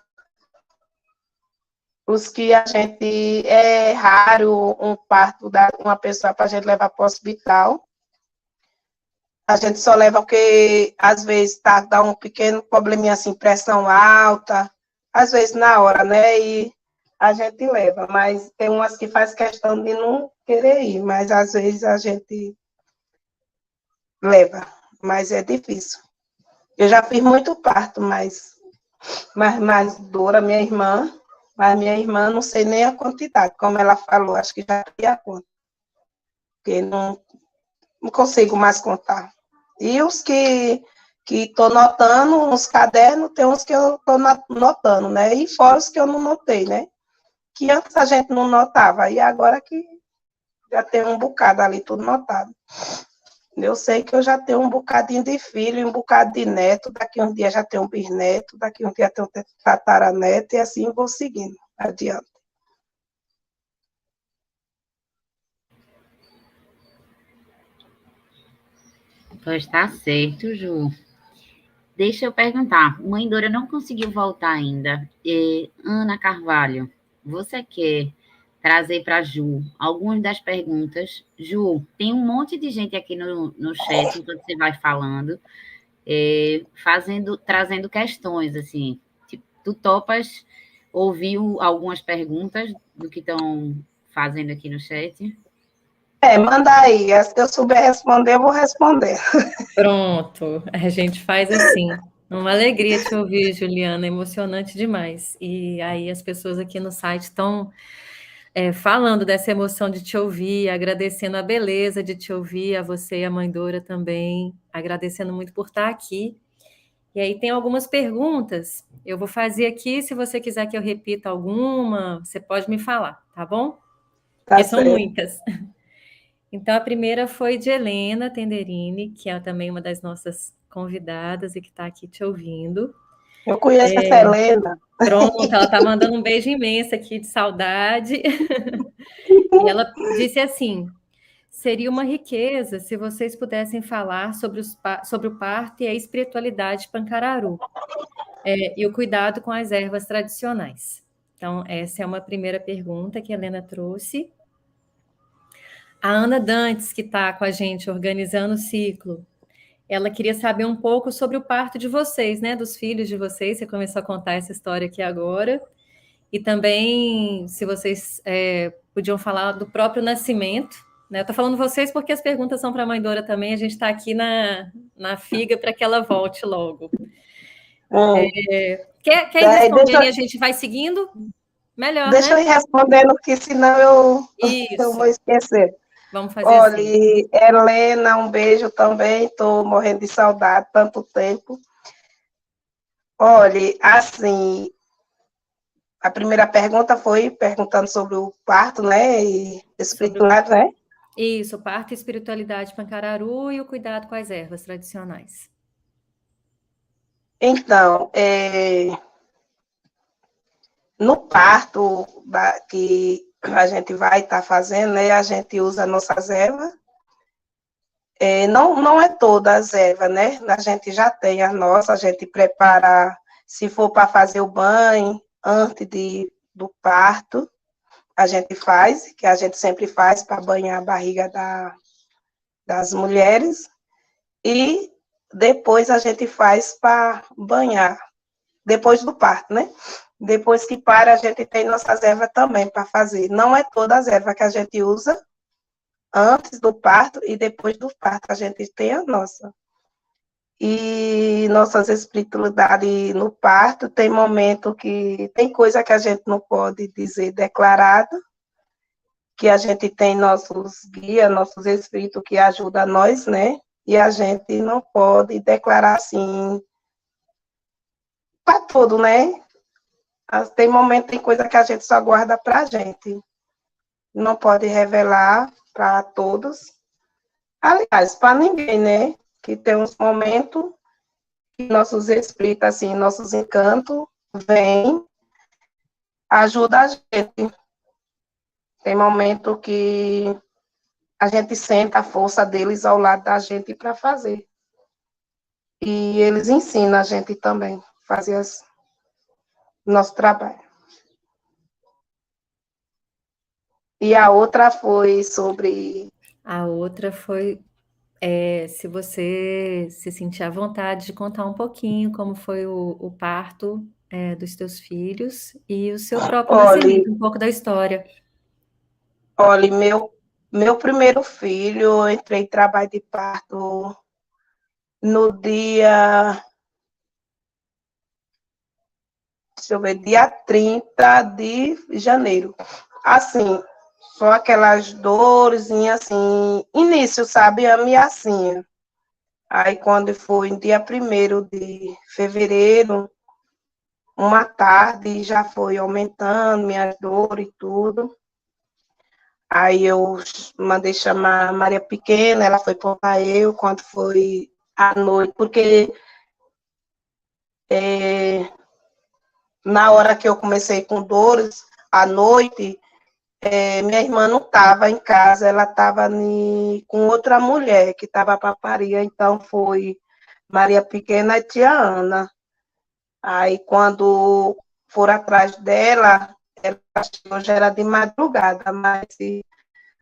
Os que a gente... É raro um parto da uma pessoa para a gente levar para o hospital. A gente só leva porque, às vezes, dá um pequeno probleminha assim, pressão alta, às vezes na hora, né? E a gente leva, mas tem umas que faz questão de não querer ir, mas às vezes a gente leva, mas é difícil. Eu já fiz muito parto, mas mais dura mas minha irmã não sei nem a quantidade, como ela falou, acho que já tinha a conta, porque não consigo mais contar. E os que estou notando nos cadernos, tem uns que eu estou notando, né? E fora os que eu não notei, né? Que antes a gente não notava, e agora que já tem um bocado ali, tudo notado. Eu sei que eu já tenho um bocadinho de filho e um bocado de neto, daqui uns dias já tenho um bisneto, daqui uns dias tenho um tataraneto, e assim vou seguindo adiante.
Pois está certo, Ju. Deixa eu perguntar. Mãe Dora não conseguiu voltar ainda. Ana Carvalho, você quer trazer para a Ju algumas das perguntas? Ju, tem um monte de gente aqui no chat, enquanto você vai falando, trazendo questões, assim. Tipo, tu topas ouvir algumas perguntas do que estão fazendo aqui no chat?
Manda aí. As que eu souber responder, eu vou responder.
Pronto, a gente faz assim. Uma alegria te ouvir, Juliana, emocionante demais. E aí as pessoas aqui no site estão falando dessa emoção de te ouvir, agradecendo a beleza de te ouvir, a você e a mãe Dora também, agradecendo muito por estar aqui. E aí tem algumas perguntas, eu vou fazer aqui, se você quiser que eu repita alguma, você pode me falar, tá bom?
Tá
Porque são
certo.
muitas. Então, a primeira foi de Helena Tenderini, que é também uma das nossas convidadas e que está aqui te ouvindo.
Eu conheço essa Helena.
Pronto, ela está mandando um beijo imenso aqui de saudade. E ela disse assim: seria uma riqueza se vocês pudessem falar sobre o parto e a espiritualidade pancararu, e o cuidado com as ervas tradicionais. Então, essa é uma primeira pergunta que a Helena trouxe. A Ana Dantes, que está com a gente organizando o ciclo, ela queria saber um pouco sobre o parto de vocês, né? Dos filhos de vocês. Você começou a contar essa história aqui agora. E também, se vocês podiam falar do próprio nascimento, né? Eu estou falando vocês porque as perguntas são para a mãe Dora também. A gente está aqui na figa para que ela volte logo. Quer ir respondendo e a gente vai seguindo? Melhor,
deixa
né?
eu ir respondendo, que senão eu vou esquecer.
Vamos fazer
Olha,
assim.
Helena, um beijo também, estou morrendo de saudade, tanto tempo. Olha, assim, a primeira pergunta foi perguntando sobre o parto, né, e espiritualidade, né?
Isso, parto e espiritualidade pancararu e o cuidado com as ervas tradicionais.
Então, no parto que a gente vai estar fazendo, né, a gente usa nossas ervas. Não é todas as ervas, né? A gente já tem a nossa, a gente prepara, se for para fazer o banho antes do parto, a gente faz, que a gente sempre faz para banhar a barriga das mulheres, e depois a gente faz para banhar, depois do parto, né? Depois que para, a gente tem nossas ervas também para fazer. Não é todas as ervas que a gente usa antes do parto e depois do parto, a gente tem a nossa. E nossas espiritualidades no parto, tem momento que tem coisa que a gente não pode dizer declarado, que a gente tem nossos guias, nossos espíritos que ajudam nós, né? E a gente não pode declarar assim para tudo, né? Tem momento, tem coisa que a gente só guarda para a gente. Não pode revelar para todos. Aliás, para ninguém, né? Que tem uns momentos que nossos espíritos, assim, nossos encantos, vêm, ajudam a gente. Tem momento que a gente sente a força deles ao lado da gente para fazer. E eles ensinam a gente também a fazer nosso trabalho. E a outra foi sobre...
A outra foi se você se sentir à vontade de contar um pouquinho como foi o parto dos teus filhos e o seu próprio nascimento, um pouco da história.
Olha, meu primeiro filho, eu entrei em trabalho de parto no dia... Deixa eu ver, dia 30 de janeiro. Assim, só aquelas dores, assim, início, sabe, ameaçinha. Aí, quando foi no dia 1º de fevereiro, uma tarde, já foi aumentando minhas dores e tudo. Aí eu mandei chamar a Maria Pequena, ela foi para eu, quando foi à noite, porque na hora que eu comecei com dores, à noite, minha irmã não estava em casa, ela estava com outra mulher que estava para parir, então foi Maria Pequena e tia Ana. Aí, quando foram atrás dela, ela chegou, já era de madrugada, mas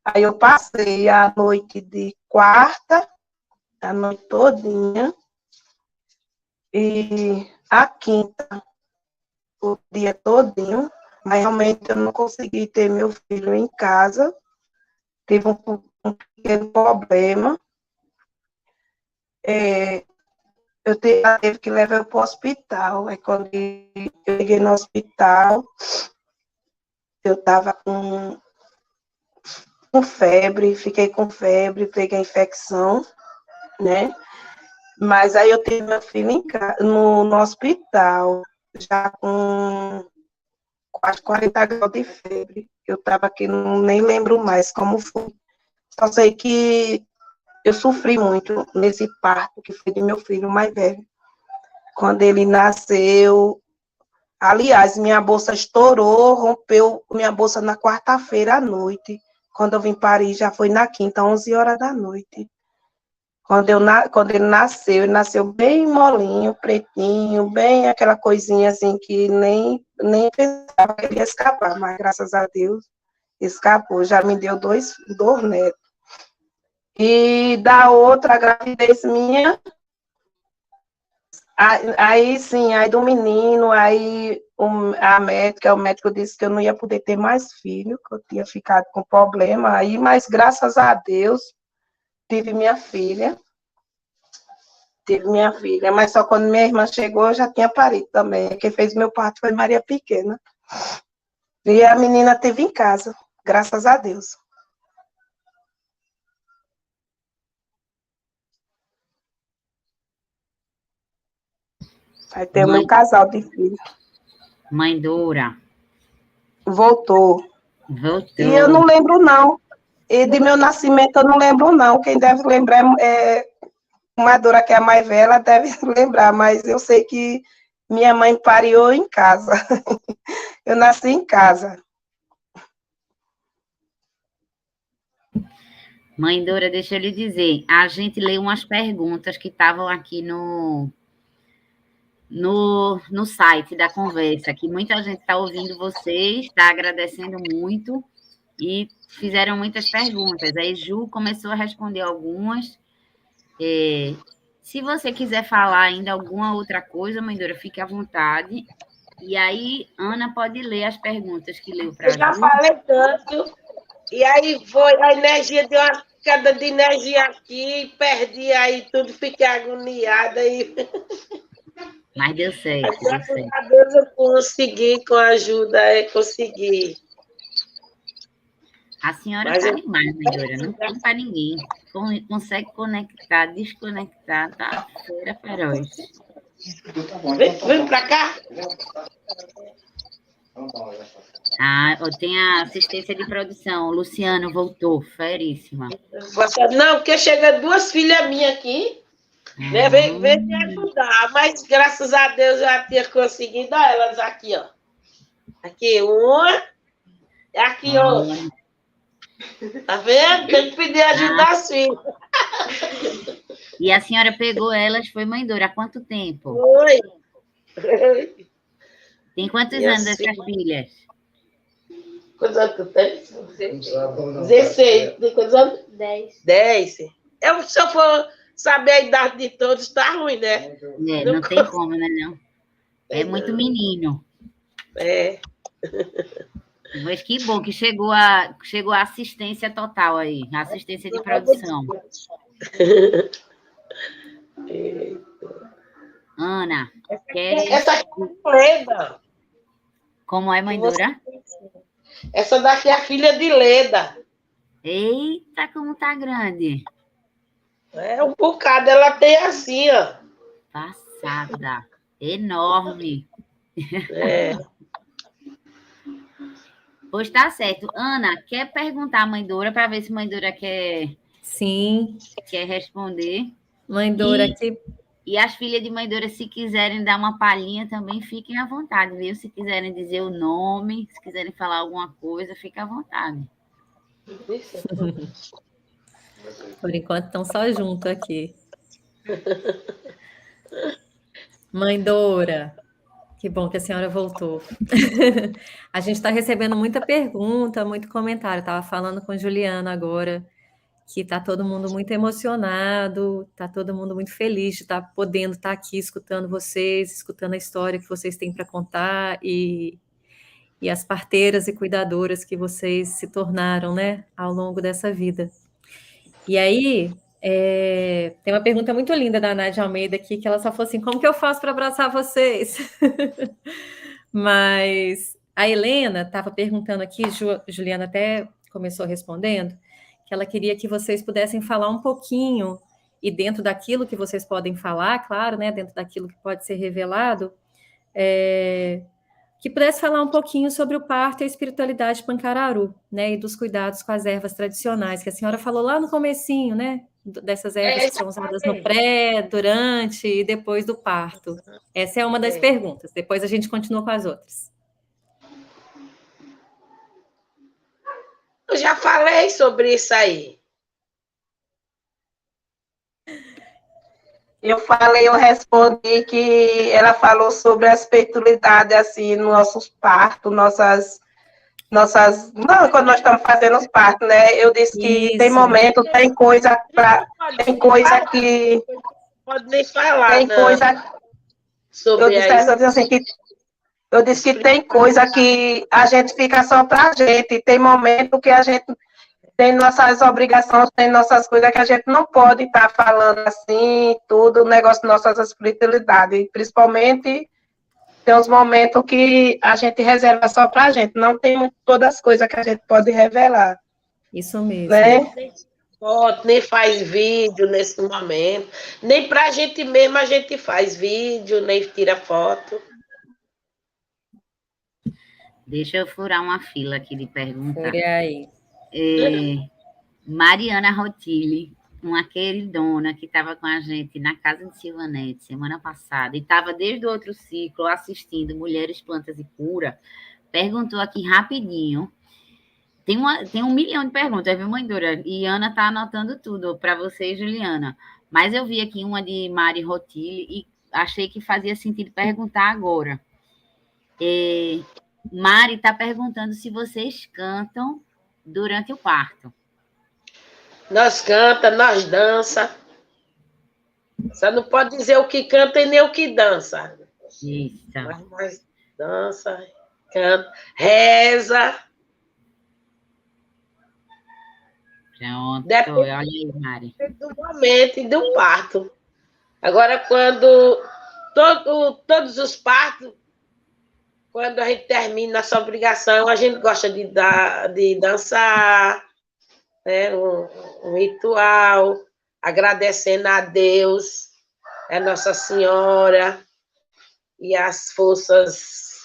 aí eu passei a noite de quarta, a noite todinha, e a quinta, o dia todinho, mas realmente eu não consegui ter meu filho em casa, tive um pequeno problema, eu teve que levar para o hospital, aí quando eu cheguei no hospital, eu estava com com febre, fiquei com febre, peguei infecção, né? Mas aí eu tive meu filho no hospital, já com quase 40 graus de febre. Eu estava aqui, nem lembro mais como foi. Só sei que eu sofri muito nesse parto, que foi de meu filho mais velho. Quando ele nasceu, aliás, minha bolsa estourou, rompeu minha bolsa na quarta-feira à noite. Quando eu vim parir, já foi na quinta, 11 horas da noite. Quando ele nasceu bem molinho, pretinho, bem aquela coisinha assim que nem pensava que ele ia escapar, mas graças a Deus escapou. Já me deu dois netos. E da outra gravidez minha, aí sim, aí do menino, aí o médico disse que eu não ia poder ter mais filho, que eu tinha ficado com problema aí, mas graças a Deus tive minha filha, mas só quando minha irmã chegou eu já tinha parido também. Quem fez meu parto foi Maria Pequena. E a menina teve em casa, graças a Deus. Aí tem o meu casal de filhos.
Mãe Dora.
Voltou.
Voltou.
E eu não lembro, não. E de meu nascimento eu não lembro, não. Quem deve lembrar é uma Dora, que é a mais velha, deve lembrar, mas eu sei que minha mãe pariu em casa. Eu nasci em casa.
Mãe Dora, deixa eu lhe dizer, a gente leu umas perguntas que estavam aqui no site da conversa, que muita gente está ouvindo vocês, está agradecendo muito e fizeram muitas perguntas. Aí Ju começou a responder algumas. Se você quiser falar ainda alguma outra coisa, Mãe Dora, fique à vontade. E aí, Ana pode ler as perguntas que leu para a Ju.
Eu já falei tanto, e aí foi, a energia deu uma queda de energia aqui, perdi aí tudo, fiquei agoniada.
Mas deu certo,
Graças a Deus eu consegui, com a ajuda, consegui.
A senhora está demais, Mãe Dora, não tem para ninguém. Consegue conectar, desconectar, tá feira feroz.
Vem para cá.
Tem a assistência de produção, o Luciano voltou, feríssima.
Não, porque chega duas filhas minhas aqui, né? Vem me ajudar, mas graças a Deus eu já tinha conseguido dar elas aqui, ó. Aqui uma, e aqui outra. Tá vendo? Tem que pedir ajuda às filhas.
E a senhora pegou elas, foi, Mãe Dora, há quanto tempo?
Foi.
Tem quantos anos essas filhas?
Quantos anos tu tem? 16. Tem quantos anos? 10. Se eu for saber a idade de todos, tá ruim, né?
Não tem como, né, não? É muito menino. Mas que bom que chegou a assistência total aí, a assistência de produção. Ana,
essa aqui é Leda.
Como é, Mãe Dora?
Essa daqui é a filha de Leda.
Eita, como tá grande.
É um bocado, ela tem assim, ó.
Passada. Enorme. Pois tá certo. Ana, quer perguntar a Mãe Dora para ver se Mãe Dora quer...
Sim.
Quer responder?
Mãe Dora, aqui...
E as filhas de Mãe Dora, se quiserem dar uma palhinha também, fiquem à vontade, viu? Se quiserem dizer o nome, se quiserem falar alguma coisa, fiquem à vontade.
Por enquanto estão só juntos aqui. Mãe Dora, que bom que a senhora voltou. A gente está recebendo muita pergunta, muito comentário. Estava falando com Juliana agora, que está todo mundo muito emocionado, está todo mundo muito feliz de estar podendo estar aqui escutando vocês, escutando a história que vocês têm para contar e as parteiras e cuidadoras que vocês se tornaram, né, ao longo dessa vida. E aí, tem uma pergunta muito linda da Nádia Almeida aqui, que ela só falou assim, como que eu faço para abraçar vocês? Mas a Helena estava perguntando aqui, Juliana até começou respondendo, que ela queria que vocês pudessem falar um pouquinho, e dentro daquilo que vocês podem falar, claro, né, dentro daquilo que pode ser revelado, que pudesse falar um pouquinho sobre o parto e a espiritualidade Pancararu, né, e dos cuidados com as ervas tradicionais, que a senhora falou lá no comecinho, né, dessas ervas que são usadas no pré, durante e depois do parto. Essa é uma das perguntas, depois a gente continua com as outras.
Eu já falei sobre isso aí.
Eu respondi que ela falou sobre a espiritualidade, assim, nos nossos partos, não, quando nós estamos fazendo os partos, né? Eu disse que
Isso.
tem momento, tem coisa que...
Pode nem falar,
tem
não,
coisa...
sobre
Eu disse que tem coisa que a gente fica só pra gente, tem momento que a gente tem nossas obrigações, tem nossas coisas que a gente não pode estar falando assim, tudo, o negócio de nossas espiritualidades. Principalmente, tem uns momentos que a gente reserva só pra gente, não tem todas as coisas que a gente pode revelar.
Isso mesmo.
Né?
Foto, nem faz vídeo nesse momento, nem pra gente mesmo a gente faz vídeo, nem tira foto.
Deixa eu furar uma fila aqui de perguntas.
Fure aí.
Mariana Rotilli, uma queridona que estava com a gente na casa de Silvanete semana passada e estava desde o outro ciclo assistindo Mulheres, Plantas e Cura, perguntou aqui rapidinho. Tem 1 milhão de perguntas, viu, mãe Dora? E Ana está anotando tudo para você e Juliana. Mas eu vi aqui uma de Mari Rotilli e achei que fazia sentido perguntar agora. Mari está perguntando se vocês cantam durante o parto.
Nós canta, nós dança. Você não pode dizer o que canta e nem o que dança.
Isso.
Mas nós dança, canta, reza.
Pronto,
Depende
olha aí, Mari.
do momento e do parto. Agora, quando todos os partos, quando a gente termina essa obrigação, a gente gosta de dançar, né? Um ritual, agradecendo a Deus, a Nossa Senhora e as forças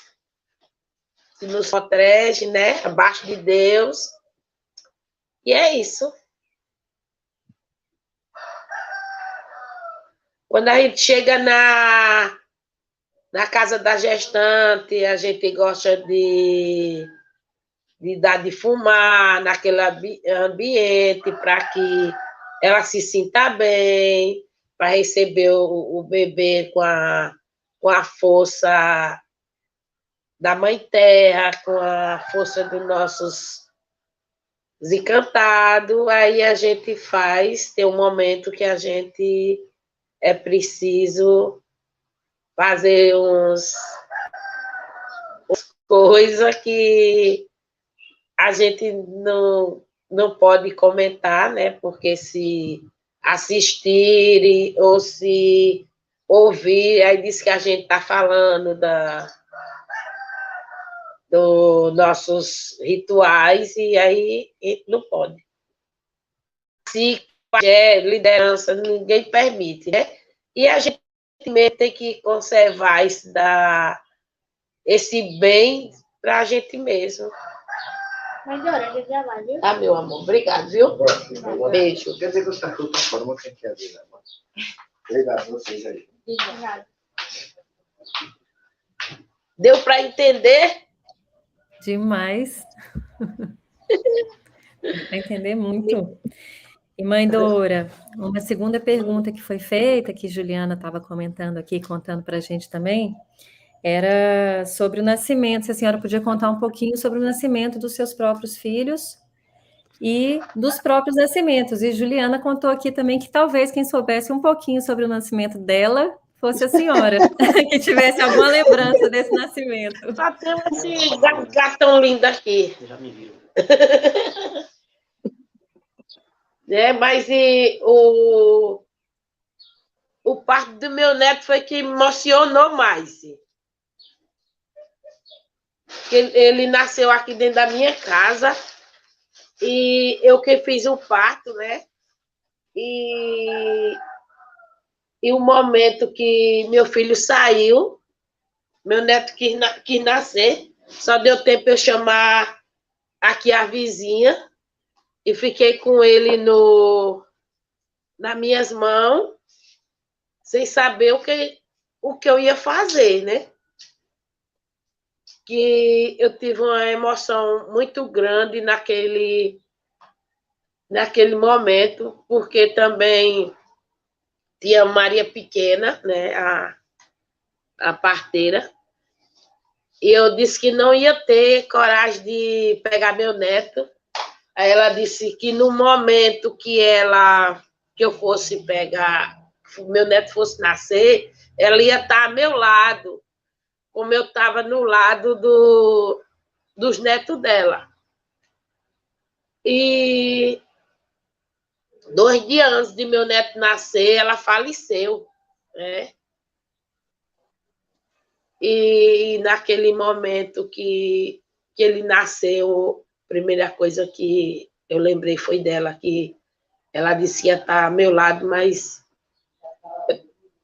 que nos protegem, né? Abaixo de Deus. E é isso. Quando a gente chega na casa da gestante, a gente gosta de dar de fumar naquele ambiente para que ela se sinta bem, para receber o bebê com a força da Mãe Terra, com a força dos nossos encantados. Aí a gente tem um momento que a gente é preciso fazer umas coisas que a gente não pode comentar, né? Porque se assistirem ou se ouvir, aí diz que a gente está falando dos nossos rituais, e aí a gente não pode. Se é liderança, ninguém permite, né? E a gente mesmo tem que conservar esse bem para a gente mesmo.
Mas Dora, eu já vai, viu?
Ah, meu amor, obrigado, viu? Beijo.
Quer dizer que você está com a forma que quer ver, né? Obrigado, vocês aí.
Obrigada.
Deu para entender?
Demais. Deu para entender muito. E, mãe Dora, uma segunda pergunta que foi feita, que Juliana estava comentando aqui, contando para a gente também, era sobre o nascimento, se a senhora podia contar um pouquinho sobre o nascimento dos seus próprios filhos e dos próprios nascimentos. E Juliana contou aqui também que talvez quem soubesse um pouquinho sobre o nascimento dela fosse a senhora, que tivesse alguma lembrança desse nascimento.
Só tem esse gatão lindo aqui.
Já me viram.
Mas o parto do meu neto foi que me emocionou mais. Ele nasceu aqui dentro da minha casa,
E eu que fiz o parto, né? E o momento que meu filho saiu, meu neto quis nascer, só deu tempo eu chamar aqui a vizinha e fiquei com ele nas minhas mãos, sem saber o que eu ia fazer, né? Que eu tive uma emoção muito grande naquele momento, porque também tinha Maria Pequena, né, a parteira, e eu disse que não ia ter coragem de pegar meu neto. Aí ela disse que no momento que eu fosse pegar, meu neto fosse nascer, ela ia estar ao meu lado, como eu estava no lado dos netos dela. E 2 dias antes de meu neto nascer, ela faleceu, né? E naquele momento que ele nasceu, a primeira coisa que eu lembrei foi dela, que ela disse que ia estar ao meu lado, mas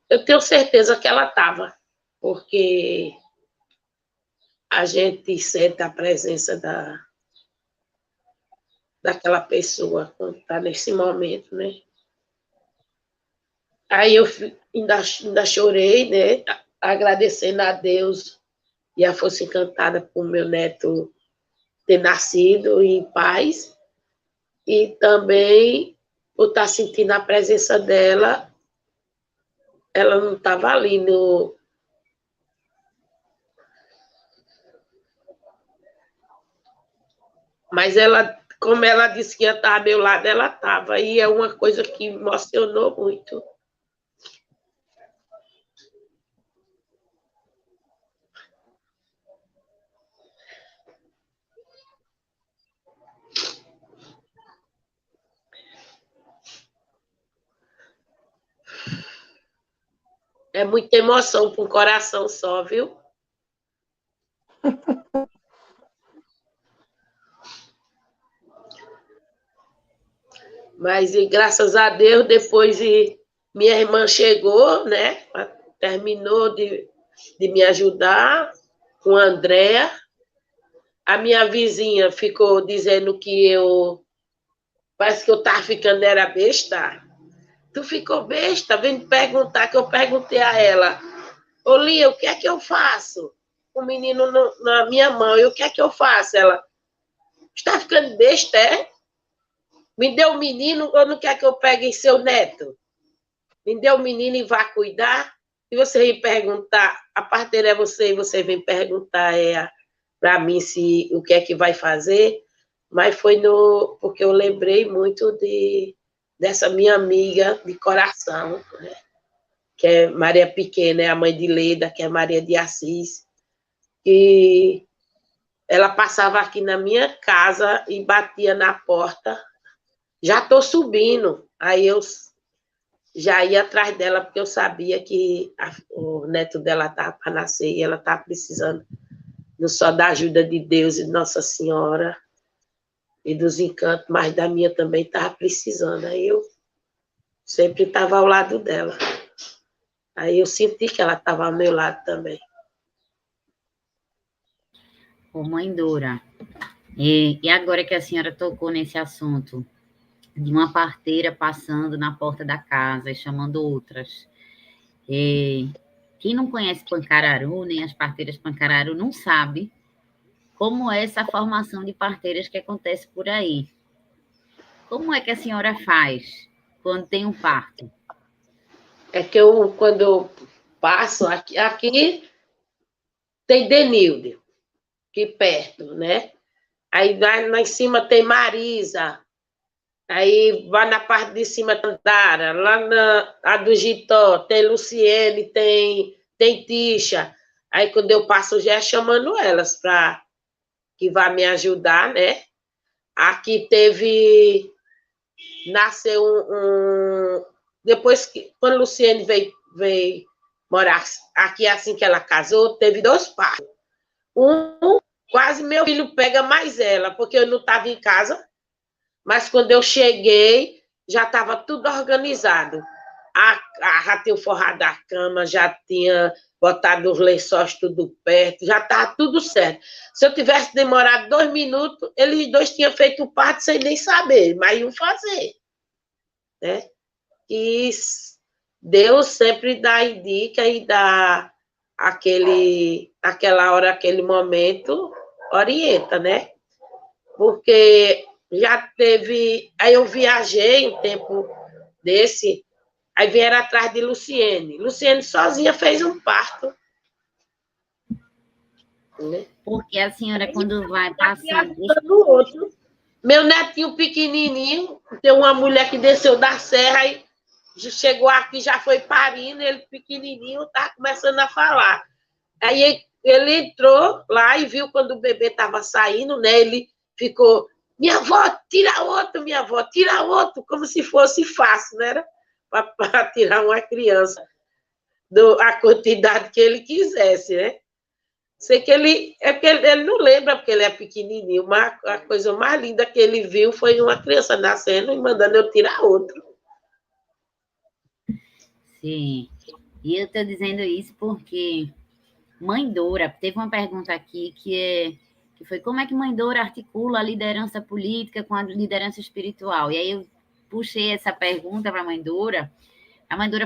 eu tenho certeza que ela estava, porque a gente sente a presença daquela pessoa quando está nesse momento, né? Aí eu ainda chorei, né? Agradecendo a Deus e a Força Encantada por meu neto ter nascido em paz e também por estar sentindo a presença dela. Ela não estava ali no... Mas ela, como ela disse que ia estar ao meu lado, ela estava. E é uma coisa que me emocionou muito. É muita emoção para um coração só, viu? Mas, e graças a Deus, depois minha irmã chegou, né? Terminou de me ajudar com a Andréa. A minha vizinha ficou dizendo que parece que eu estava ficando era besta. Tu ficou besta? Vem me perguntar, que eu perguntei a ela. Ô, Lia, o que é que eu faço? O menino na minha mão, e o que é que eu faço? Ela, está ficando besta, é? Me deu o menino, ou não quer que eu pegue seu neto? Me deu o menino e vá cuidar? E você vem perguntar, a parteira é você, e você vem perguntar para mim o que é que vai fazer, mas foi porque eu lembrei muito dessa minha amiga de coração, né? Que é Maria Pequena, é a mãe de Leda, que é Maria de Assis, e ela passava aqui na minha casa e batia na porta. Já estou subindo. Aí eu já ia atrás dela, porque eu sabia que o neto dela estava para nascer e ela estava precisando não só da ajuda de Deus e de Nossa Senhora e dos encantos, mas da minha também estava precisando. Aí eu sempre estava ao lado dela. Aí eu senti que ela estava ao meu lado também.
Ô, mãe Dora, e agora que a senhora tocou nesse assunto de uma parteira passando na porta da casa e chamando outras, quem não conhece Pancararu, nem as parteiras Pancararu, não sabe como é essa formação de parteiras que acontece por aí. Como é que a senhora faz quando tem um parto?
É que quando eu passo aqui tem Denilde, aqui perto, né? Aí lá em cima tem Marisa, aí vai na parte de cima Tandara, lá a do Gitó tem Luciene, tem Tisha. Aí quando eu passo já é chamando elas para que vá me ajudar, né? Aqui nasceu depois que, quando Luciene veio morar aqui, assim que ela casou, teve 2 partos. Quase meu filho pega mais ela, porque eu não estava em casa. mas quando eu cheguei, já estava tudo organizado. Já tinha forrado a cama, já tinha botado os lençóis tudo perto, já estava tudo certo. Se eu tivesse demorado 2 minutos, eles dois tinham feito o parto sem nem saber, mas iam fazer. Né? E Deus sempre dá indica e dá aquela hora, aquele momento, orienta, né? Porque já teve... Aí eu viajei um tempo desse, aí vieram atrás de Luciene. Luciene sozinha fez um parto. Né?
Porque a senhora, quando vai passando...
No outro. Meu netinho pequenininho, tem uma mulher que desceu da serra e chegou aqui, já foi parindo, ele pequenininho, tá começando a falar. Aí ele entrou lá e viu quando o bebê estava saindo, né? Ele ficou, minha avó, tira outro, minha avó, tira outro, como se fosse fácil, né? Para tirar uma criança a quantidade que ele quisesse, né? Sei que ele não lembra, porque ele é pequenininho, mas a coisa mais linda que ele viu foi uma criança nascendo e mandando eu tirar outro.
Sim, e eu estou dizendo isso porque Mãe Dora, teve uma pergunta aqui que foi como é que Mãe Dora articula a liderança política com a liderança espiritual? E aí eu puxei essa pergunta para a Mãe Dora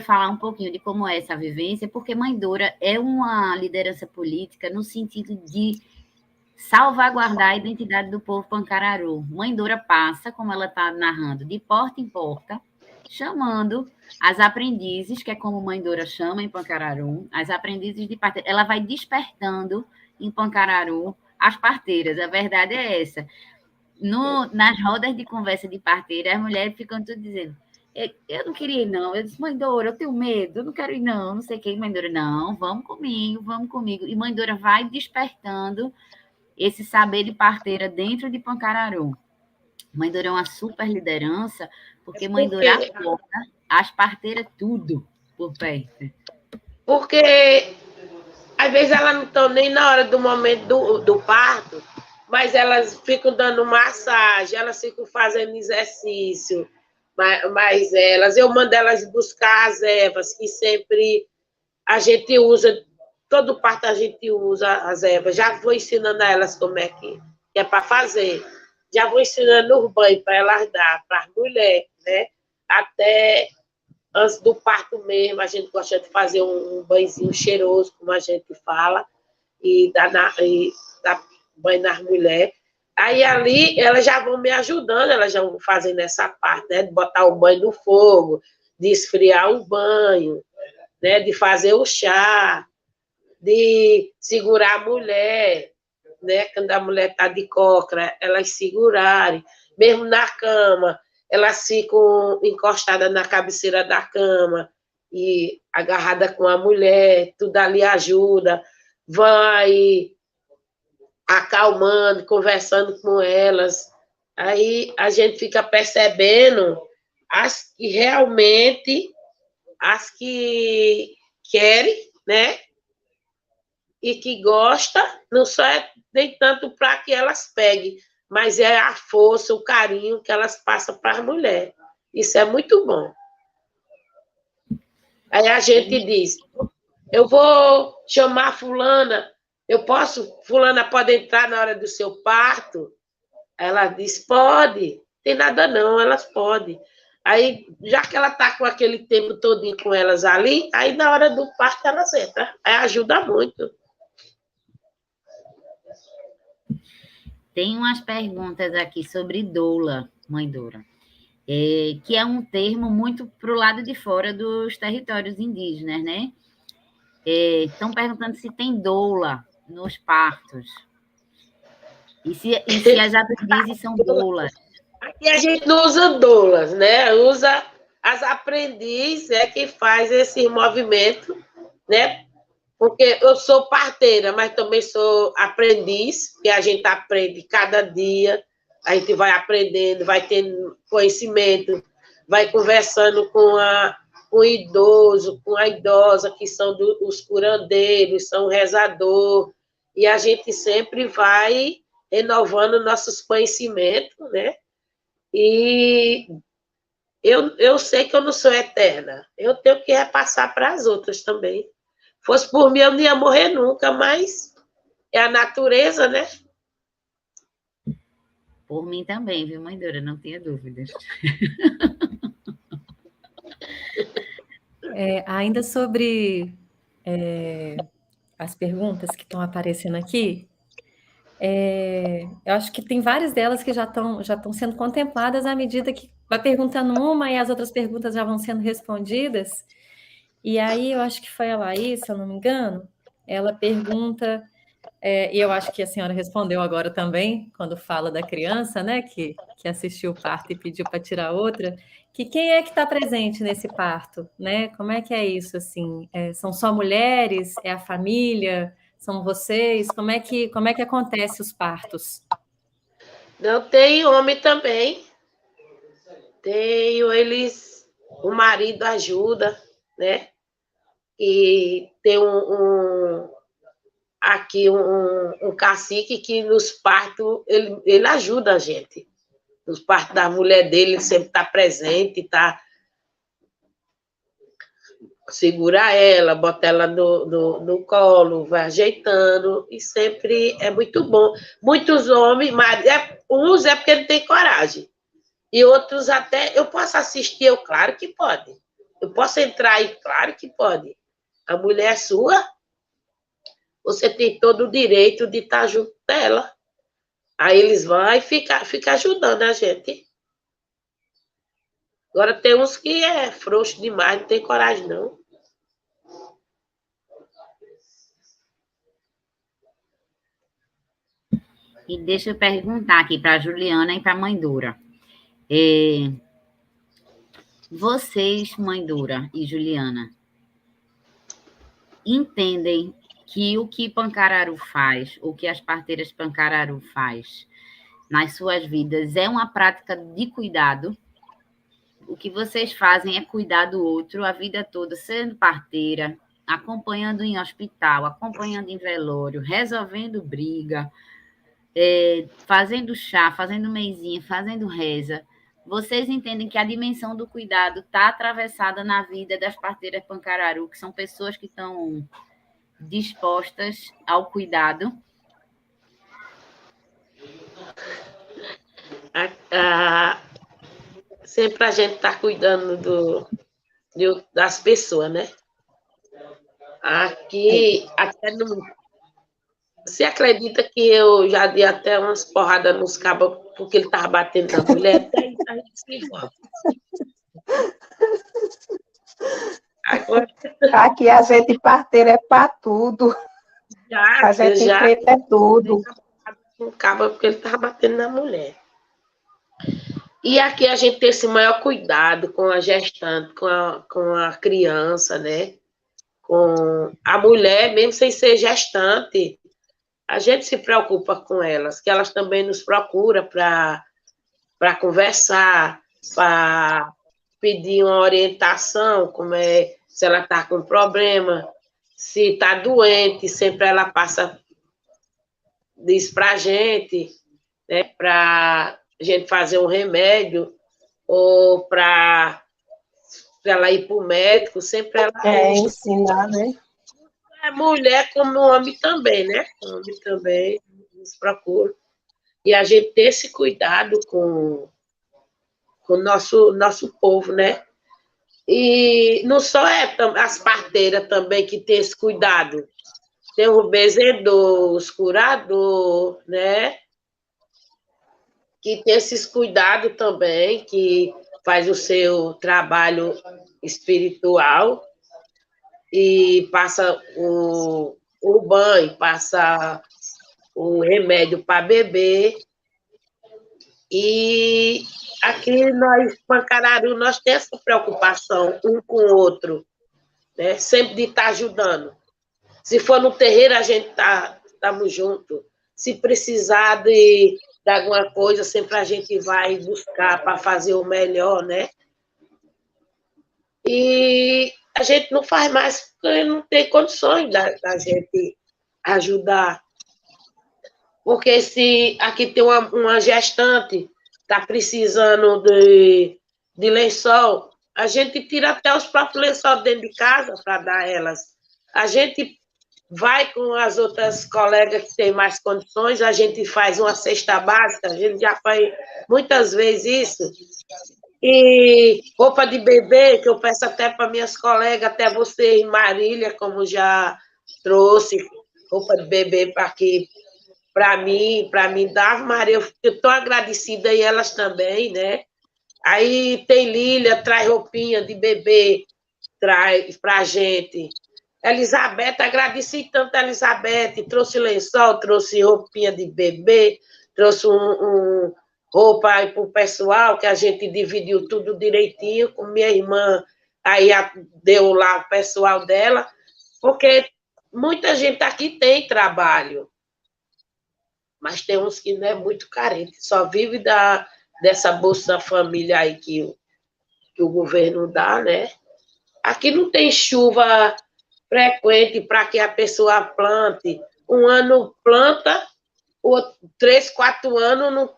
falar um pouquinho de como é essa vivência, porque Mãe Dora é uma liderança política no sentido de salvaguardar a identidade do povo pancararu. Mãe Dora passa, como ela está narrando, de porta em porta, chamando as aprendizes, que é como Mãe Dora chama em Pancararu, as aprendizes de parteira. Ela vai despertando em Pancararu as parteiras. A verdade é essa. Nas rodas de conversa de parteira, as mulheres ficam tudo dizendo, eu não queria ir, não. Eu disse, Mãe Dora, eu tenho medo, eu não quero ir, não sei o que. Mãe Dora, não, vamos comigo, vamos comigo. E Mãe Dora vai despertando esse saber de parteira dentro de Pancararu. Mãe Dora é uma super liderança, porque Mãe Dora acorda as parteiras tudo por perto.
Porque, às vezes, elas não estão nem na hora do momento do parto, mas elas ficam dando massagem, elas ficam fazendo exercício, mas eu mando elas buscar as ervas, que sempre a gente usa, todo parto a gente usa as ervas. Já vou ensinando a elas como é que é para fazer. Já vou ensinando os banhos para elas dar, para as mulheres, né? Até antes do parto mesmo, a gente gosta de fazer um banhozinho cheiroso, como a gente fala, e dar banho nas mulheres. Aí ali, elas já vão me ajudando, elas já vão fazendo essa parte, né? De botar o banho no fogo, de esfriar o banho, né? De fazer o chá, de segurar a mulher, né? Quando a mulher está de cócora, elas segurarem, mesmo na cama, elas ficam encostadas na cabeceira da cama e agarrada com a mulher, tudo ali ajuda, vai acalmando, conversando com elas. Aí a gente fica percebendo as que realmente, as que querem, né? E que gosta, não só é nem tanto para que elas peguem, mas é a força, o carinho que elas passam para as mulheres. Isso é muito bom. Aí a gente diz, eu vou chamar fulana, fulana pode entrar na hora do seu parto? Ela diz, pode, tem nada não, elas podem. Aí, já que ela está com aquele tempo todinho com elas ali, aí na hora do parto elas entram. Aí ajuda muito.
Tem umas perguntas aqui sobre doula, Mãe Dora, que é um termo muito para o lado de fora dos territórios indígenas, né? Estão perguntando se tem doula nos partos. E se as aprendizes são doulas.
Aqui a gente não usa doulas, né? Usa as aprendizes, que faz esse movimento, né? Porque eu sou parteira, mas também sou aprendiz, que a gente aprende cada dia, a gente vai aprendendo, vai tendo conhecimento, vai conversando com o idoso, com a idosa, que são os curandeiros, são rezador, e a gente sempre vai renovando nossos conhecimentos, né? E eu sei que eu não sou eterna. Eu tenho que repassar para as outras também. Fosse por mim, eu não ia morrer nunca, mas é a natureza, né?
Por mim também, viu, mãe Dora? Não tenha dúvidas.
Ainda sobre as perguntas que estão aparecendo aqui, eu acho que tem várias delas que já estão sendo contempladas à medida que vai perguntando uma e as outras perguntas já vão sendo respondidas. E aí eu acho que foi a Laís, se eu não me engano, ela pergunta, e eu acho que a senhora respondeu agora também, quando fala da criança, né, que assistiu o parto e pediu para tirar outra, que quem é que está presente nesse parto, né? Como é que é isso, assim? São só mulheres? É a família? São vocês? Como é que acontece os partos?
Não, tem homem também. Tenho eles, o marido ajuda, né? E tem aqui um cacique que nos partos, ele ajuda a gente. Nos partos da mulher dele, ele sempre está presente, tá? Segura ela, bota ela no colo, vai ajeitando, e sempre é muito bom. Muitos homens, mas uns é porque não tem coragem, e outros até, eu posso assistir, claro que pode. Eu posso entrar aí, claro que pode. A mulher é sua, você tem todo o direito de estar junto dela. Aí eles vão e fica ajudando a gente. Agora tem uns que é frouxo demais, não tem coragem, não.
E deixa eu perguntar aqui para a Juliana e para a mãe Dora. Vocês, mãe Dora e Juliana, entendem que o que Pancararu faz, o que as parteiras Pancararu faz nas suas vidas é uma prática de cuidado? O que vocês fazem é cuidar do outro a vida toda, sendo parteira, acompanhando em hospital, acompanhando em velório, resolvendo briga, fazendo chá, fazendo meizinha, fazendo reza. Vocês entendem que a dimensão do cuidado está atravessada na vida das parteiras Pancararu, que são pessoas que estão dispostas ao cuidado?
Sempre a gente está cuidando das pessoas, né? Aqui você acredita que eu já dei até umas porradas nos cabos porque ele estava batendo na mulher? Até isso a gente se envolve. Agora,
Aqui a gente parteira é para tudo. A gente enfrenta tudo.
Um cabo porque ele estava batendo na mulher. E aqui a gente tem esse maior cuidado com a gestante, com a criança, né? Com a mulher, mesmo sem ser gestante, a gente se preocupa com elas, que elas também nos procuram para conversar, para pedir uma orientação, como se ela está com problema, se está doente, sempre ela diz para a gente, né, para a gente fazer um remédio, ou para ela ir para o médico, sempre ela...
ensinar, né?
É mulher como homem também, né? O homem também nos procura. E a gente tem esse cuidado com o nosso povo, né? E não só as parteiras também que tem esse cuidado. Tem o benzedor, os curador, né? Que tem esses cuidados também, que faz o seu trabalho espiritual e passa o banho, passa o remédio para beber. E aqui nós, Pancararu, nós temos essa preocupação um com o outro, né? Sempre de estar ajudando. Se for no terreiro, a gente estamos juntos. Se precisar de alguma coisa, sempre a gente vai buscar para fazer o melhor, né? E a gente não faz mais porque não tem condições da gente ajudar. Porque se aqui tem uma gestante, está precisando de lençol, a gente tira até os próprios lençóis dentro de casa para dar a elas. A gente vai com as outras colegas que têm mais condições, a gente faz uma cesta básica, a gente já faz muitas vezes isso. E roupa de bebê, que eu peço até para minhas colegas, até você em Marília, como já trouxe roupa de bebê para aqui, para mim dar, Maria, eu estou agradecida e elas também, né? Aí tem Lília, traz roupinha de bebê, traz para a gente. Elizabeth, agradeci tanto a Elizabeth, trouxe lençol, trouxe roupinha de bebê, trouxe roupa aí para o pessoal, que a gente dividiu tudo direitinho, com minha irmã, aí deu lá o pessoal dela, porque muita gente aqui tem trabalho, mas tem uns que não é muito carente, só vive dessa Bolsa Família aí que o governo dá, né? Aqui não tem chuva frequente para que a pessoa plante. Um ano planta, 3, 4 anos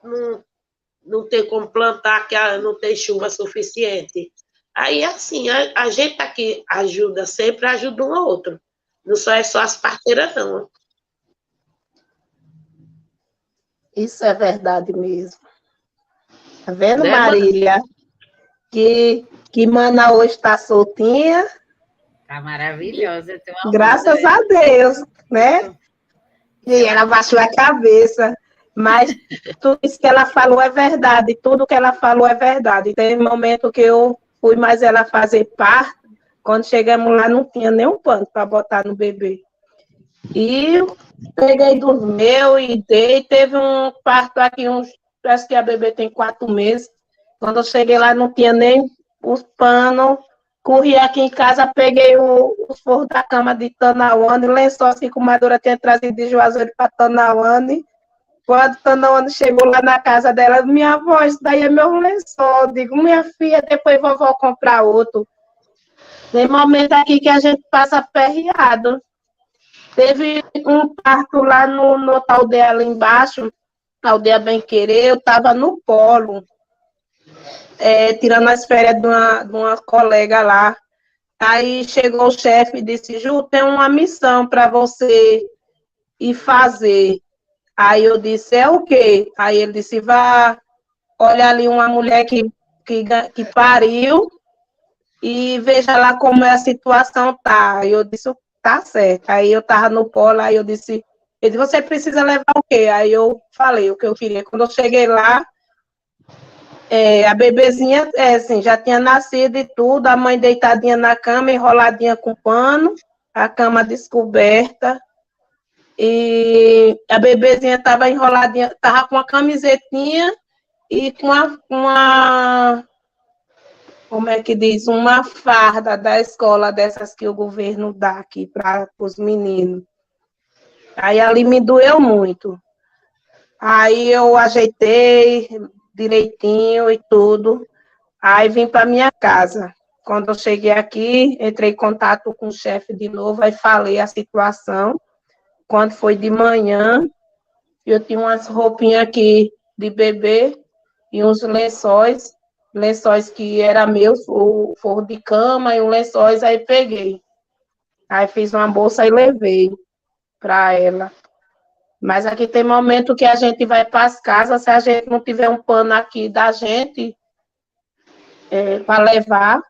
não tem como plantar, que não tem chuva suficiente. Aí, assim, a gente aqui ajuda, sempre ajuda um ao outro. Não é só as parteiras, não.
Isso é verdade mesmo. Tá vendo,
Né,
Marília? Que Mana hoje está soltinha.
Tá maravilhosa. Tem uma
Graças a Deus, né? E ela baixou a cabeça. Mas tudo isso que ela falou é verdade. Tudo que ela falou é verdade. Teve momento que eu fui mais ela fazer parto. Quando chegamos lá, não tinha nem um pano para botar no bebê. E eu peguei dos meus e dei. Teve um parto aqui, parece que a bebê tem 4 meses. Quando eu cheguei lá, não tinha nem os panos. Corri aqui em casa, peguei os forros da cama de Tanauane, lençol assim que a comadora tinha trazido de Juazeiro para Tanauane. Quando Tanauane chegou lá na casa dela, minha avó, isso daí é meu lençol. Eu digo, minha filha, depois vovó comprar outro. Tem momento aqui que a gente passa aperreado. Teve um parto lá no outra aldeia ali embaixo, a aldeia Bem Querer, eu estava no polo. Tirando as férias de uma colega lá. Aí chegou o chefe e disse, Ju, tem uma missão para você ir fazer. Aí eu disse, é o quê? Aí ele disse, vá olhar ali uma mulher que pariu e veja lá como a situação tá. Aí eu disse, tá certo. Aí eu estava no polo, aí eu disse, ele disse, você precisa levar o quê? Aí eu falei o que eu queria. Quando eu cheguei lá, a bebezinha, assim, já tinha nascido e tudo, a mãe deitadinha na cama, enroladinha com pano, a cama descoberta, e a bebezinha estava enroladinha, estava com uma camisetinha e com uma, como é que diz, uma farda da escola, dessas que o governo dá aqui para os meninos. Aí ali me doeu muito. Aí eu ajeitei direitinho e tudo. Aí vim para minha casa. Quando eu cheguei aqui, entrei em contato com o chefe de novo, aí falei a situação. Quando foi de manhã, eu tinha umas roupinhas aqui de bebê e uns lençóis que eram meus, o forro de cama e os lençóis, aí peguei. Aí fiz uma bolsa e levei para ela. Mas aqui tem momento que a gente vai para as casas, se a gente não tiver um pano aqui da gente para levar,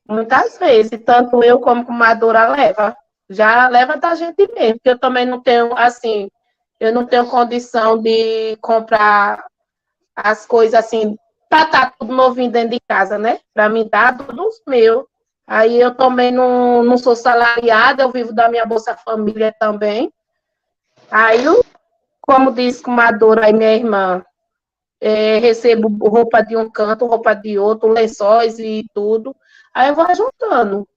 muitas vezes, tanto eu como a comadora leva. Já leva da gente mesmo, porque eu também não tenho, assim, eu não tenho condição de comprar as coisas assim, para estar tudo novinho dentro de casa, né? Para me dar tudo os meus. Aí eu também não sou salariada, eu vivo da minha Bolsa Família também. Aí, como disse comadora aí, minha irmã, recebo roupa de um canto, roupa de outro, lençóis e tudo. Aí eu vou juntando.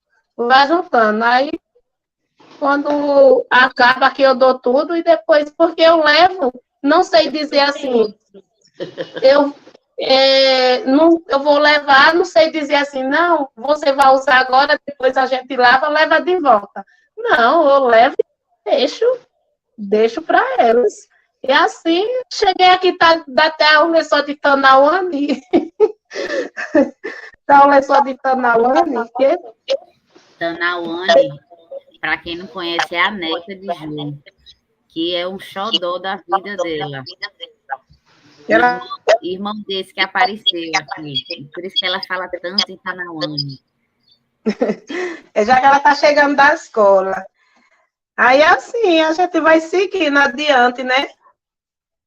Aí, quando acaba que eu dou tudo, e depois, porque eu levo, não sei dizer assim, eu vou levar, não sei dizer assim, não, você vai usar agora, depois a gente leva de volta. Não, eu levo e deixo para elas. E assim, cheguei aqui, dá até o lençol de Tanauane. Dá o lençol de Tanauane, que
Tanauane, para quem não conhece, é a neta de Ju, que é um xodó da vida dela.
ela,
Irmão desse que apareceu aqui. Por isso que ela fala tanto em Tanauane.
já que ela está chegando da escola. Aí assim, a gente vai seguindo adiante, né?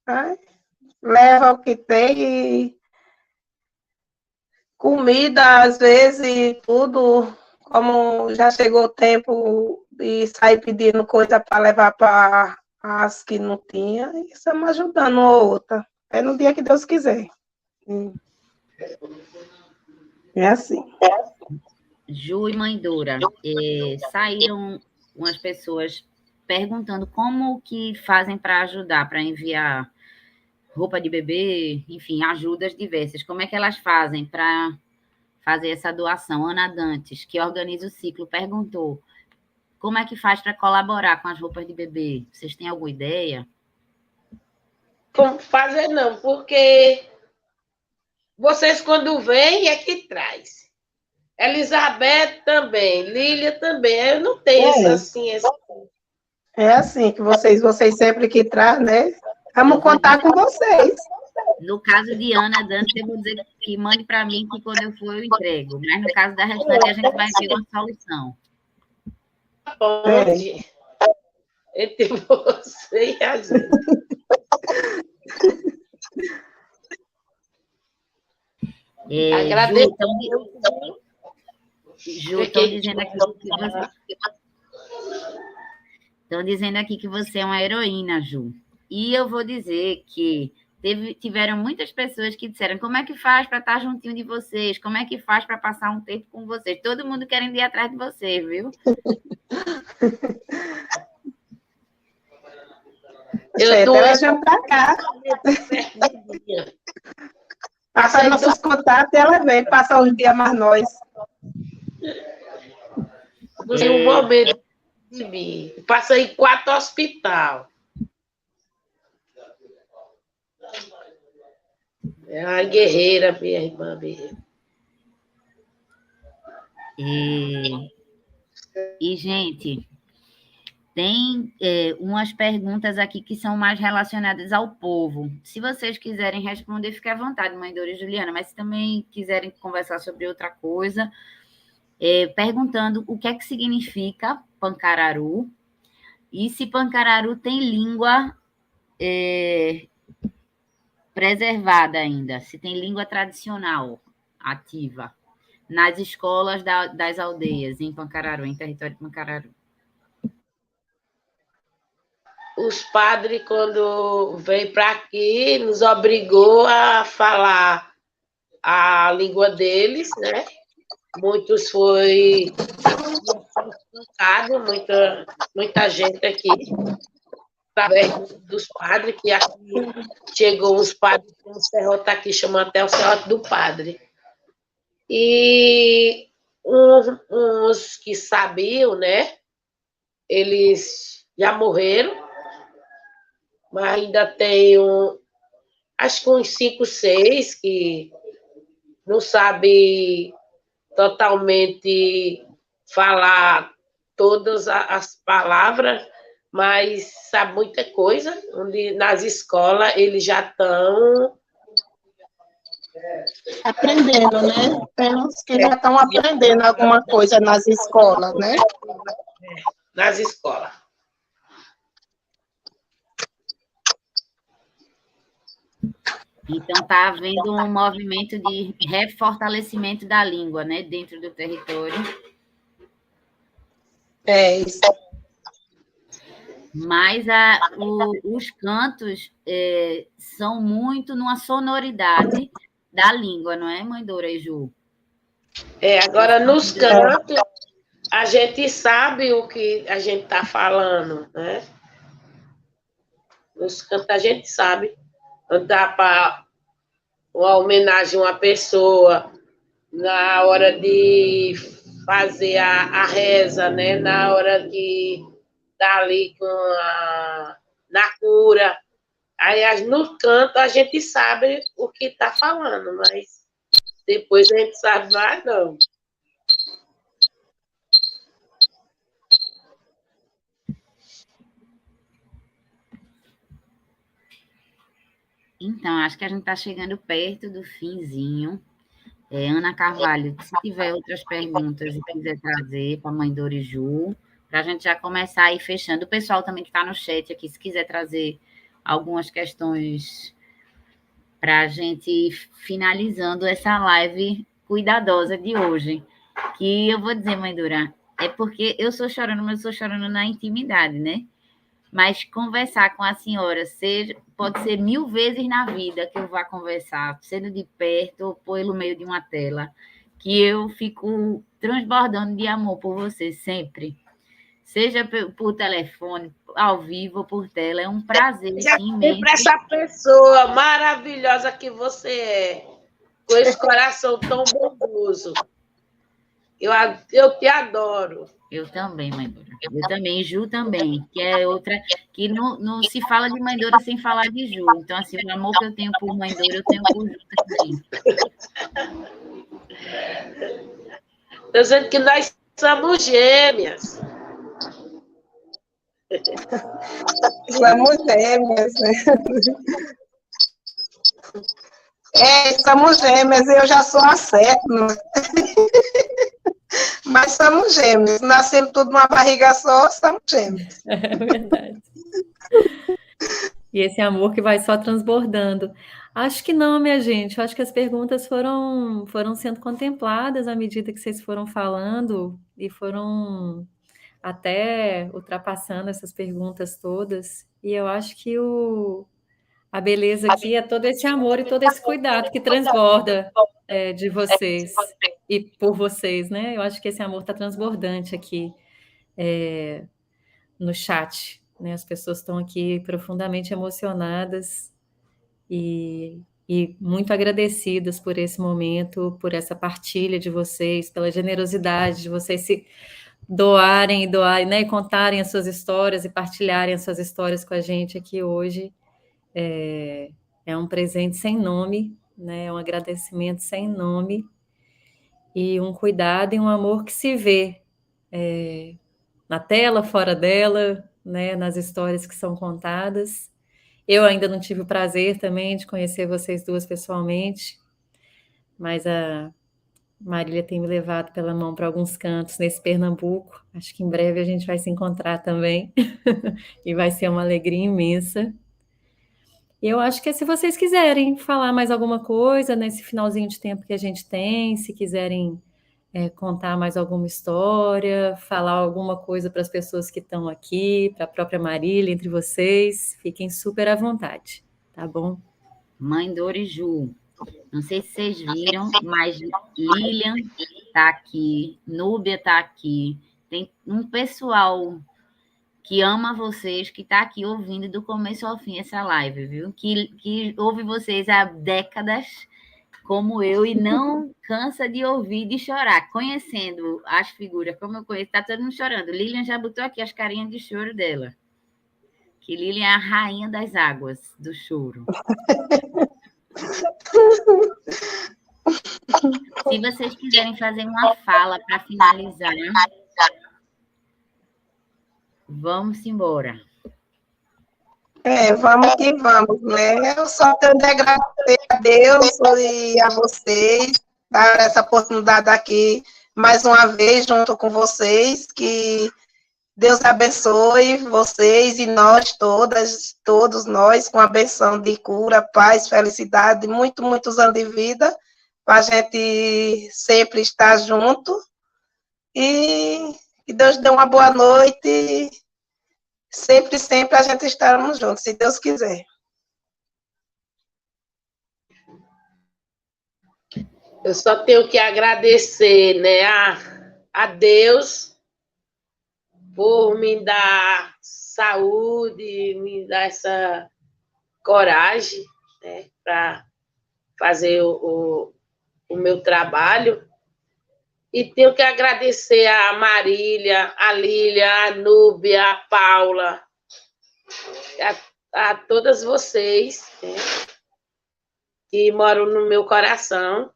Aí, leva o que tem e comida, às vezes, tudo, como já chegou o tempo de sair pedindo coisa para levar para as que não tinha, e estamos ajudando uma ou outra. É no dia que Deus quiser. É assim.
Ju e Mãe Dora, saíram umas pessoas perguntando como que fazem para ajudar, para enviar roupa de bebê, enfim, ajudas diversas. Como é que elas fazem para fazer essa doação? Ana Dantes, que organiza o ciclo, perguntou como é que faz para colaborar com as roupas de bebê? Vocês têm alguma ideia?
Como fazer não, porque vocês quando vêm é que traz. Elizabeth também, Lília também. Eu não tenho isso assim.
É assim que vocês sempre que traz, né? Vamos contar com vocês.
No caso de Ana Dantes, eu vou dizer que mande para mim que quando eu for eu entrego. Mas no caso da restante, a gente vai ver uma solução.
Pode. Entre você e a gente.
Agradeço. Ju, estão dizendo aqui que você é uma heroína, Ju. E eu vou dizer que tiveram muitas pessoas que disseram como é que faz para estar juntinho de vocês, como é que faz para passar um tempo com vocês. Todo mundo querendo ir atrás de você, viu?
Eu tô levando para cá. Passa nossos contatos e ela vem, passa uns dias mais nós.
Você um momento de mim. Passei 4 hospital. É uma guerreira, minha irmã mesmo.
E gente, tem umas perguntas aqui que são mais relacionadas ao povo. Se vocês quiserem responder, fique à vontade, Mãe Dora e Juliana, mas se também quiserem conversar sobre outra coisa, perguntando o que é que significa Pancararu e se Pancararu tem língua preservada ainda, se tem língua tradicional ativa nas escolas das aldeias em Pancararu, em território de Pancararu.
Os padres, quando veio para aqui, nos obrigou a falar a língua deles, né? Muitos foi espancado, muita gente aqui, através dos padres, que aqui chegou os padres, tem um serrote aqui, chama até o serrote do padre. E uns que sabiam, né? Eles já morreram, mas ainda tem acho que uns 5, 6 que não sabem totalmente falar todas as palavras, mas sabe muita coisa, onde nas escolas eles já estão
aprendendo, né? Tem uns que já estão aprendendo alguma coisa nas escolas, né?
Nas escolas.
Então, está havendo um movimento de refortalecimento da língua, né, dentro do território.
É isso.
Mas os cantos são muito numa sonoridade da língua, não é, Mãe Dora e Ju?
Agora, nos cantos, a gente sabe o que a gente está falando, né? Nos cantos, a gente sabe. Dá para uma homenagem a uma pessoa, na hora de fazer a reza, né? Na hora de estar ali na cura, Aí no canto a gente sabe o que está falando, mas depois a gente sabe mais não.
Então, acho que a gente está chegando perto do finzinho. Ana Carvalho, se tiver outras perguntas e quiser trazer para a mãe Doriju, para a gente já começar a ir fechando. O pessoal também que está no chat aqui, se quiser trazer algumas questões para a gente ir finalizando essa live cuidadosa de hoje. Que eu vou dizer, mãe Dora, é porque eu sou chorando, mas eu sou chorando na intimidade, né? Mas conversar com a senhora pode ser 1000 vezes na vida que eu vá conversar, sendo de perto ou pelo meio de uma tela, que eu fico transbordando de amor por você sempre. Seja por telefone, ao vivo ou por tela, é um prazer imenso.
Para essa pessoa maravilhosa que você é, com esse coração tão bondoso. Eu te adoro.
Eu também, mãe Dora. Eu também, Ju também, que é outra, que não se fala de mãe Dora sem falar de Ju. Então, assim, o amor que eu tenho por mãe Dora, eu tenho por Ju também.
Estou dizendo que nós somos gêmeas.
Somos gêmeas, né? Somos gêmeas, eu já sou a sétima. Mas somos gêmeos, nascemos tudo numa barriga só, somos gêmeos.
É verdade. E esse amor que vai só transbordando. Acho que não, minha gente. Acho que as perguntas foram sendo contempladas à medida que vocês foram falando e foram até ultrapassando essas perguntas todas. E eu acho que a beleza aqui é todo esse amor e todo esse cuidado que transborda de vocês e por vocês, né? Eu acho que esse amor está transbordante aqui no chat, né? As pessoas estão aqui profundamente emocionadas e muito agradecidas por esse momento, por essa partilha de vocês, pela generosidade de vocês se doarem, né? E contarem as suas histórias e partilharem as suas histórias com a gente aqui hoje. É um presente sem nome, né? É um agradecimento sem nome e um cuidado e um amor que se vê na tela, fora dela, né? Nas histórias que são contadas. Eu ainda não tive o prazer também de conhecer vocês duas pessoalmente, mas a Marília tem me levado pela mão para alguns cantos nesse Pernambuco. Acho que em breve a gente vai se encontrar também e vai ser uma alegria imensa. E eu acho que se vocês quiserem falar mais alguma coisa nesse finalzinho de tempo que a gente tem, se quiserem contar mais alguma história, falar alguma coisa para as pessoas que estão aqui, para a própria Marília, entre vocês, fiquem super à vontade, tá bom?
Mãe Dora e Ju, não sei se vocês viram, mas Lilian está aqui, Núbia está aqui, tem um pessoal que ama vocês, que está aqui ouvindo do começo ao fim essa live, viu? Que ouve vocês há décadas, como eu, e não cansa de ouvir e de chorar. Conhecendo as figuras como eu conheço, está todo mundo chorando. Lilian já botou aqui as carinhas de choro dela. Que Lilian é a rainha das águas do choro. Se vocês quiserem fazer uma fala para finalizar, vamos embora.
Vamos que vamos, né? Eu só tenho de agradecer a Deus e a vocês, dar essa oportunidade aqui, mais uma vez, junto com vocês, que Deus abençoe vocês e nós todos nós, com a benção de cura, paz, felicidade, muitos anos de vida, para a gente sempre estar junto. E que Deus dê uma boa noite. Sempre a gente estarmos juntos, se Deus quiser.
Eu só tenho que agradecer, né, a Deus por me dar saúde, me dar essa coragem, né, para fazer o meu trabalho. E tenho que agradecer a Marília, a Lília, a Núbia, a Paula, a a todas vocês, né, que moram no meu coração,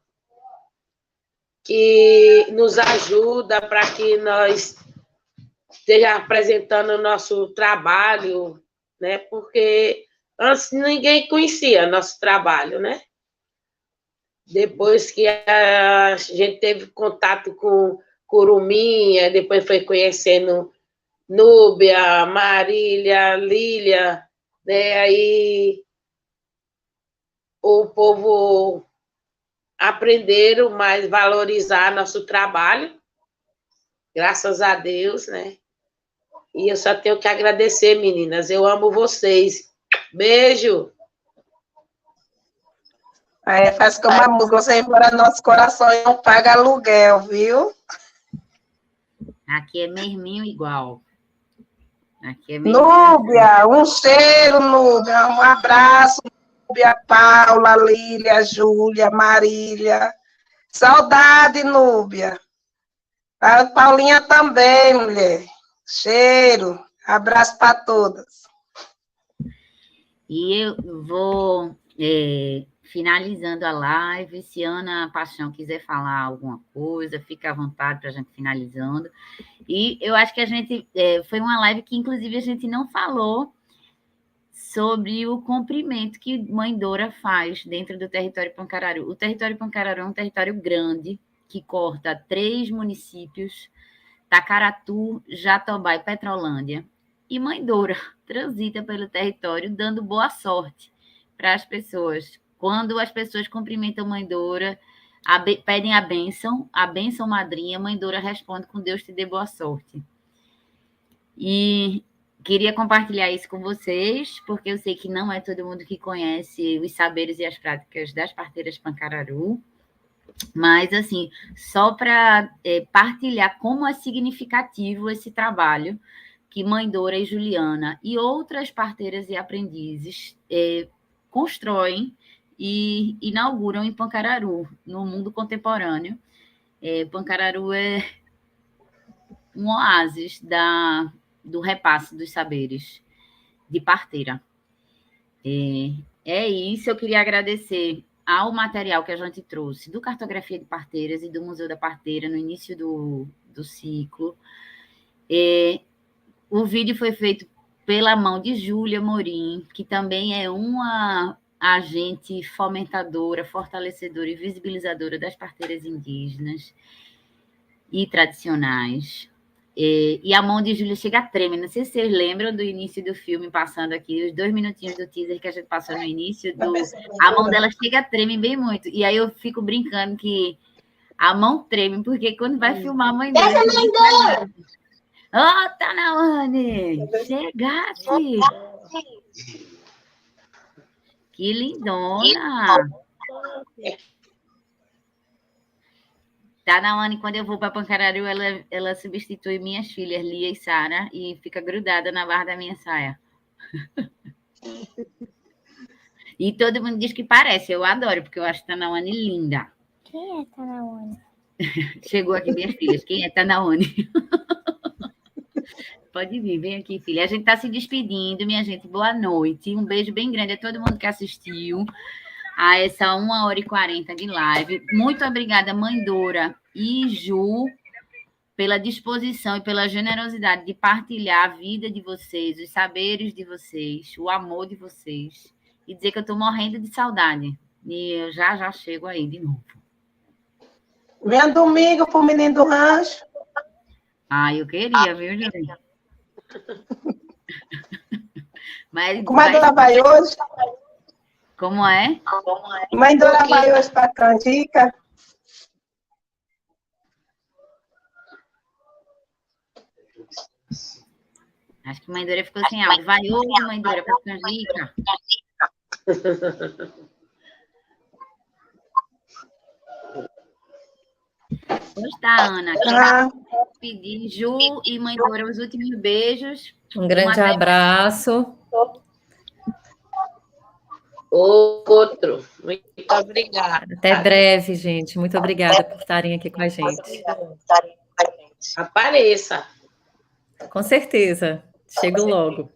que nos ajuda para que nós esteja apresentando o nosso trabalho, né? Porque antes ninguém conhecia nosso trabalho, né? Depois que a gente teve contato com Curuminha, depois foi conhecendo Núbia, Marília, Lília, né? Aí o povo aprenderam mais valorizar nosso trabalho, graças a Deus, né? E eu só tenho que agradecer, meninas. Eu amo vocês. Beijo.
Aí faz como a música, você embora nosso coração e não paga aluguel, viu?
Aqui é mesminho igual. Aqui é mesminho.
Núbia, um cheiro, Núbia. Um abraço, Núbia, Paula, Lília, Júlia, Marília. Saudade, Núbia. A Paulinha também, mulher. Cheiro. Abraço para todas.
E eu vou finalizando a live. Se Ana Paixão quiser falar alguma coisa, fica à vontade para a gente finalizando. E eu acho que a gente... foi uma live que, inclusive, a gente não falou sobre o cumprimento que Mãe Dora faz dentro do território Pancararu. O território Pancararu é um território grande, que corta 3 municípios, Tacaratu, Jatobá e Petrolândia. E Mãe Dora transita pelo território dando boa sorte para as pessoas. Quando as pessoas cumprimentam Mãe Dora, pedem a bênção madrinha, Mãe Dora responde com Deus te dê boa sorte. E queria compartilhar isso com vocês, porque eu sei que não é todo mundo que conhece os saberes e as práticas das parteiras Pancararu, mas, assim, só para partilhar como é significativo esse trabalho que Mãe Dora e Juliana e outras parteiras e aprendizes constroem e inauguram em Pancararu, no mundo contemporâneo. Pancararu é um oásis do repasse dos saberes de parteira. É isso, eu queria agradecer ao material que a gente trouxe do Cartografia de Parteiras e do Museu da Parteira no início do ciclo. O vídeo foi feito pela mão de Júlia Morim, que também é uma agente fomentadora, fortalecedora e visibilizadora das parteiras indígenas e tradicionais. E a mão de Júlia chega a tremer. Não sei se vocês lembram do início do filme, passando aqui, os 2 minutinhos do teaser que a gente passou no início. A mão dela chega a tremer bem muito. E aí eu fico brincando que a mão treme, porque quando vai filmar a Mãe Dora... Ô, Tanawane! Chegasse! Que lindona! Tanawane, quando eu vou para Pancararu, ela substitui minhas filhas, Lia e Sara, e fica grudada na barra da minha saia. E todo mundo diz que parece, eu adoro, porque eu acho Tanawane linda.
Quem é Tanawane?
Chegou aqui minhas filhas. Quem é Tanawane? Pode vir, vem aqui, filha. A gente está se despedindo, minha gente. Boa noite. Um beijo bem grande a todo mundo que assistiu a essa 1h40 de live. Muito obrigada, Mãe Dora e Ju, pela disposição e pela generosidade de partilhar a vida de vocês, os saberes de vocês, o amor de vocês. E dizer que eu estou morrendo de saudade. E eu já chego aí de novo.
Venha domingo pro Menino do Rancho.
Eu queria, viu, Julinha? Mas
Mãe Dora vai hoje?
Como é?
Mãe Dora vai hoje para Canjica?
Acho que Mãe Dora ficou sem áudio. Vai hoje, Mãe Dora, para Canjica. Pois tá, Ana. Quero pedir Ju e Mãe Dora os últimos beijos.
Um grande abraço.
Outro. Muito obrigada.
Até breve, gente. Muito obrigada por estarem aqui com a gente.
Apareça.
Com certeza. Chego logo.